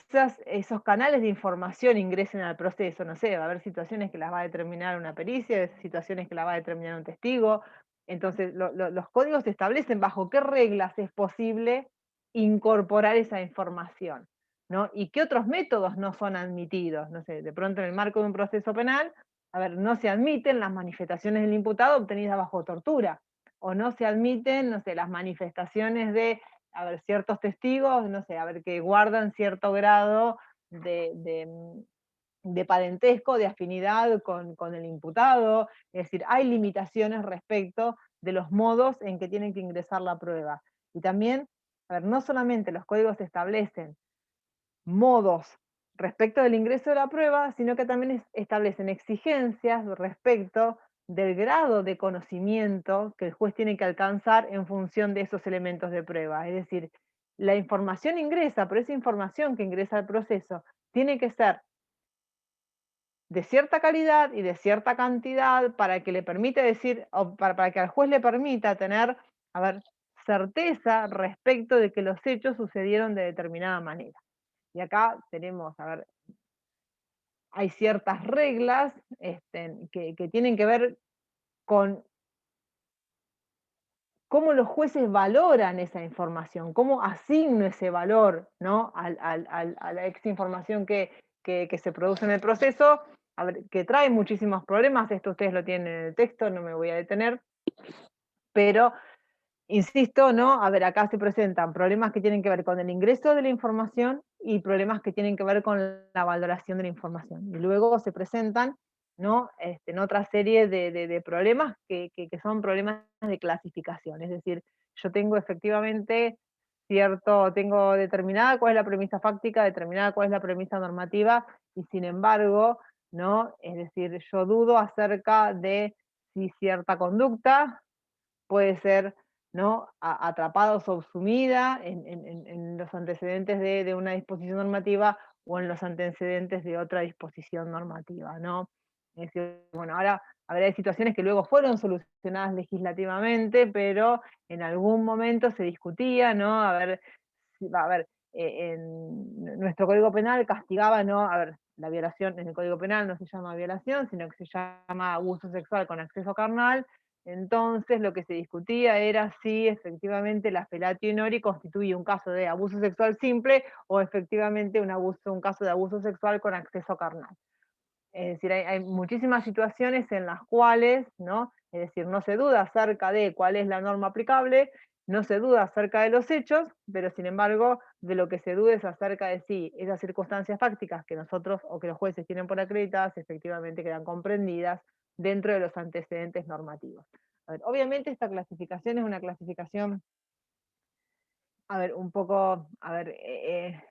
esos canales de información ingresen al proceso, no sé, va a haber situaciones que las va a determinar una pericia, situaciones que las va a determinar un testigo. Entonces, los códigos establecen bajo qué reglas es posible incorporar esa información, ¿no? Y qué otros métodos no son admitidos. No sé, de pronto en el marco de un proceso penal, no se admiten las manifestaciones del imputado obtenidas bajo tortura, o no se admiten, no sé, las manifestaciones de ciertos testigos, no sé, que guardan cierto grado de parentesco, de afinidad con el imputado. Es decir, hay limitaciones respecto de los modos en que tienen que ingresar la prueba. Y también, no solamente los códigos establecen modos respecto del ingreso de la prueba, sino que también establecen exigencias respecto del grado de conocimiento que el juez tiene que alcanzar en función de esos elementos de prueba. Es decir, la información ingresa, pero esa información que ingresa al proceso tiene que ser de cierta calidad y de cierta cantidad para que le permita decir, o para que al juez le permita tener, certeza respecto de que los hechos sucedieron de determinada manera. Y acá tenemos, hay ciertas reglas que tienen que ver con cómo los jueces valoran esa información, cómo asigno ese valor, ¿no?, a la ex información que se produce en el proceso, que trae muchísimos problemas. Esto ustedes lo tienen en el texto, no me voy a detener, pero insisto, ¿no? Acá se presentan problemas que tienen que ver con el ingreso de la información y problemas que tienen que ver con la valoración de la información. Y luego se presentan, ¿no?, en otra serie de problemas que son problemas de clasificación. Es decir, yo tengo efectivamente tengo determinada cuál es la premisa fáctica, determinada cuál es la premisa normativa, y sin embargo, ¿no? Es decir, yo dudo acerca de si cierta conducta puede ser, ¿no?, atrapada o subsumida en los antecedentes de una disposición normativa o en los antecedentes de otra disposición normativa, ¿no? Es decir, bueno, ahora habrá situaciones que luego fueron solucionadas legislativamente, pero en algún momento se discutía, ¿no? Nuestro Código Penal castigaba, ¿no? La violación en el Código Penal no se llama violación, sino que se llama abuso sexual con acceso carnal. Entonces lo que se discutía era si efectivamente la felatio in ori constituye un caso de abuso sexual simple o efectivamente un caso de abuso sexual con acceso carnal. Es decir, hay muchísimas situaciones en las cuales, ¿no? Es decir, no se duda acerca de cuál es la norma aplicable, no se duda acerca de los hechos, pero sin embargo, de lo que se duda es acerca de si esas circunstancias fácticas que nosotros o que los jueces tienen por acreditadas efectivamente quedan comprendidas dentro de los antecedentes normativos. Obviamente esta clasificación es una clasificación un poco,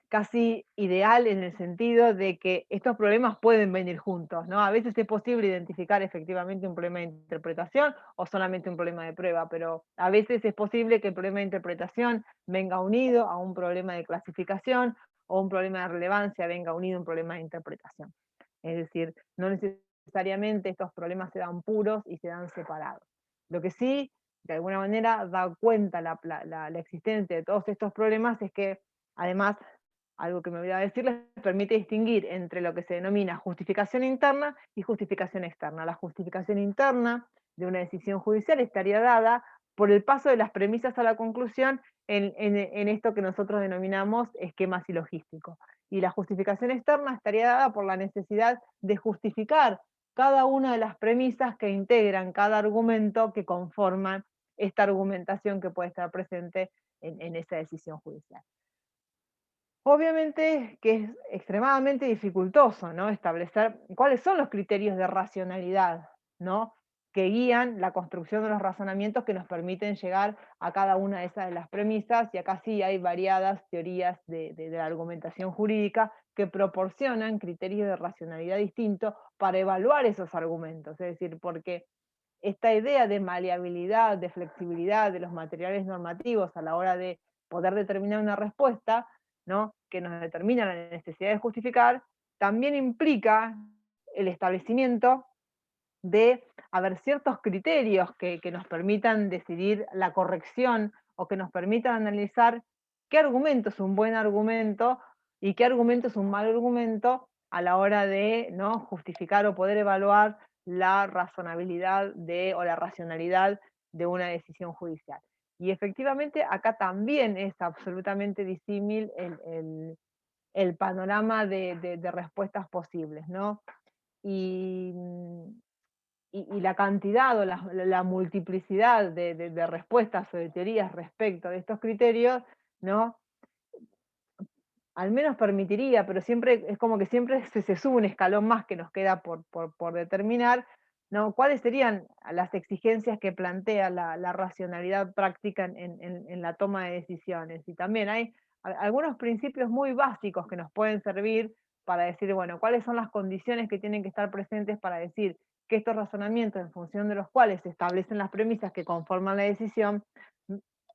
casi ideal en el sentido de que estos problemas pueden venir juntos, ¿no? A veces es posible identificar efectivamente un problema de interpretación o solamente un problema de prueba, pero a veces es posible que el problema de interpretación venga unido a un problema de clasificación o un problema de relevancia venga unido a un problema de interpretación. Es decir, no necesariamente estos problemas se dan puros y se dan separados. Lo que sí de alguna manera da cuenta la existencia de todos estos problemas es que, además, algo que me voy a decirles, permite distinguir entre lo que se denomina justificación interna y justificación externa. La justificación interna de una decisión judicial estaría dada por el paso de las premisas a la conclusión en esto que nosotros denominamos esquema silogístico. Y la justificación externa estaría dada por la necesidad de justificar cada una de las premisas que integran cada argumento que conforman esta argumentación que puede estar presente en esa decisión judicial. Obviamente que es extremadamente dificultoso, ¿no?, establecer cuáles son los criterios de racionalidad, ¿no?, que guían la construcción de los razonamientos que nos permiten llegar a cada una de esas de las premisas, y acá sí hay variadas teorías de la argumentación jurídica que proporcionan criterios de racionalidad distintos para evaluar esos argumentos. Es decir, porque esta idea de maleabilidad, de flexibilidad de los materiales normativos a la hora de poder determinar una respuesta, ¿no?, que nos determina la necesidad de justificar, también implica el establecimiento de haber ciertos criterios que nos permitan decidir la corrección o que nos permitan analizar qué argumento es un buen argumento y qué argumento es un mal argumento a la hora de, ¿no?, justificar o poder evaluar la razonabilidad o la racionalidad de una decisión judicial. Y efectivamente acá también es absolutamente disímil el panorama de respuestas posibles, ¿no? Y, y la cantidad o la multiplicidad de respuestas o de teorías respecto de estos criterios, ¿no?, al menos permitiría, pero siempre es como que siempre se sube un escalón más que nos queda por determinar, ¿no?, cuáles serían las exigencias que plantea la racionalidad práctica en la toma de decisiones. Y también hay algunos principios muy básicos que nos pueden servir para decir, bueno, cuáles son las condiciones que tienen que estar presentes para decir que estos razonamientos, en función de los cuales se establecen las premisas que conforman la decisión,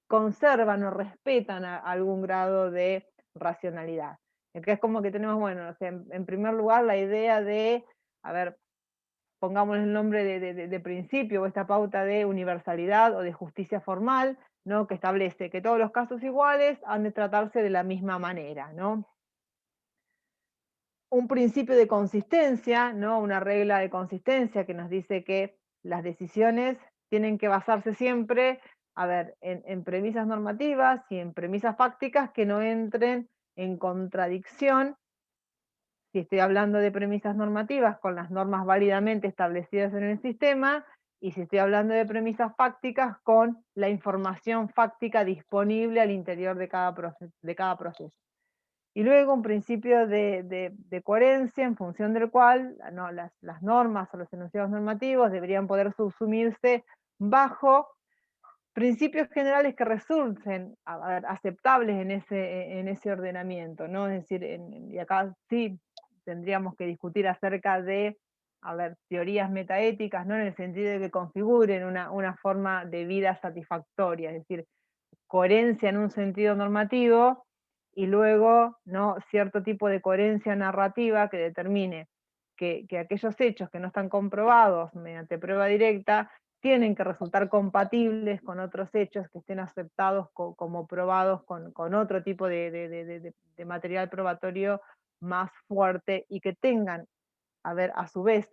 conservan o respetan algún grado de racionalidad. Acá es como que tenemos, bueno, o sea, en primer lugar la idea de, a ver, pongamos el nombre de principio o esta pauta de universalidad o de justicia formal, ¿no?, que establece que todos los casos iguales han de tratarse de la misma manera, ¿no? Un principio de consistencia, ¿no?, una regla de consistencia que nos dice que las decisiones tienen que basarse siempre, a ver, en premisas normativas y en premisas fácticas que no entren en contradicción, si estoy hablando de premisas normativas, con las normas válidamente establecidas en el sistema, y si estoy hablando de premisas fácticas, con la información fáctica disponible al interior de cada proceso. Y luego un principio de coherencia en función del cual, no, las normas o los enunciados normativos deberían poder subsumirse bajo principios generales que resulten, a ver, aceptables en ese ordenamiento, ¿no? Es decir, y acá sí tendríamos que discutir acerca de, a ver, teorías metaéticas, ¿no?, en el sentido de que configuren una forma de vida satisfactoria, es decir, coherencia en un sentido normativo, y luego, ¿no?, cierto tipo de coherencia narrativa que determine que aquellos hechos que no están comprobados mediante prueba directa tienen que resultar compatibles con otros hechos que estén aceptados como probados con otro tipo de material probatorio más fuerte, y que tengan, a ver, a su vez,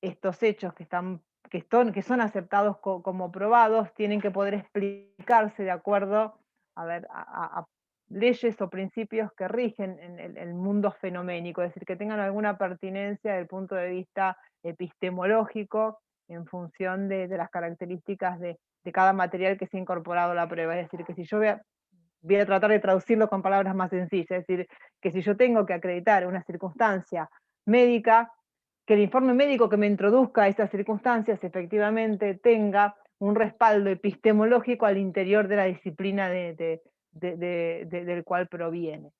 estos hechos que son aceptados como probados, tienen que poder explicarse de acuerdo, a ver, a leyes o principios que rigen en el mundo fenoménico, es decir, que tengan alguna pertinencia desde el punto de vista epistemológico en función de las características de cada material que se ha incorporado a la prueba. Es decir, que si yo voy a tratar de traducirlo con palabras más sencillas, es decir, que si yo tengo que acreditar una circunstancia médica, que el informe médico que me introduzca a esas circunstancias efectivamente tenga un respaldo epistemológico al interior de la disciplina del cual proviene.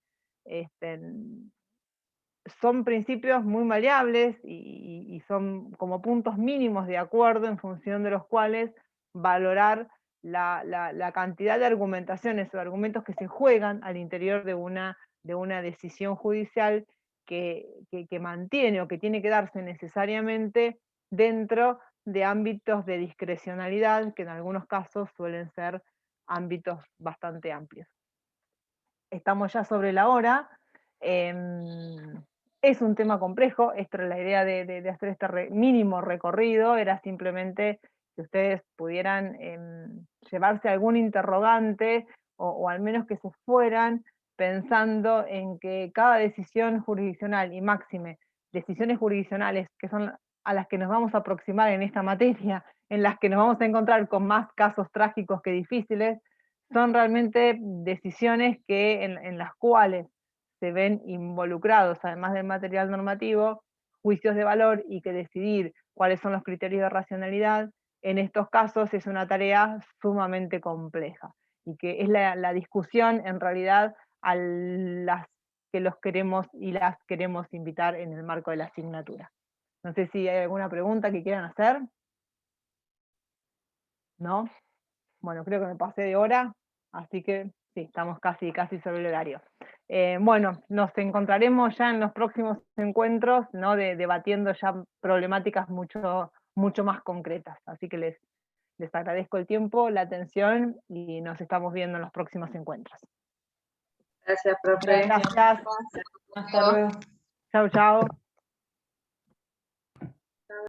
Este, son principios muy maleables y son como puntos mínimos de acuerdo en función de los cuales valorar la cantidad de argumentaciones o argumentos que se juegan al interior de una decisión judicial que mantiene o que tiene que darse necesariamente dentro de ámbitos de discrecionalidad, que en algunos casos suelen ser ámbitos bastante amplios. Estamos ya sobre la hora. Es un tema complejo, esto era la idea de hacer este mínimo recorrido, era simplemente que ustedes pudieran llevarse algún interrogante o al menos que se fueran pensando en que cada decisión jurisdiccional, y máxime, decisiones jurisdiccionales que son a las que nos vamos a aproximar en esta materia, en las que nos vamos a encontrar con más casos trágicos que difíciles, son realmente decisiones en las cuales se ven involucrados, además del material normativo, juicios de valor, y que decidir cuáles son los criterios de racionalidad en estos casos es una tarea sumamente compleja, y que es la discusión en realidad a las que los queremos y las queremos invitar en el marco de la asignatura. No sé si hay alguna pregunta que quieran hacer. ¿No? Bueno, creo que me pasé de hora, así que sí, estamos casi sobre el horario. Bueno, nos encontraremos ya en los próximos encuentros, ¿no? Debatiendo ya problemáticas mucho más concretas. Así que les agradezco el tiempo, la atención, y nos estamos viendo en los próximos encuentros. Gracias, profe. Gracias. Hasta luego. Chau, chau.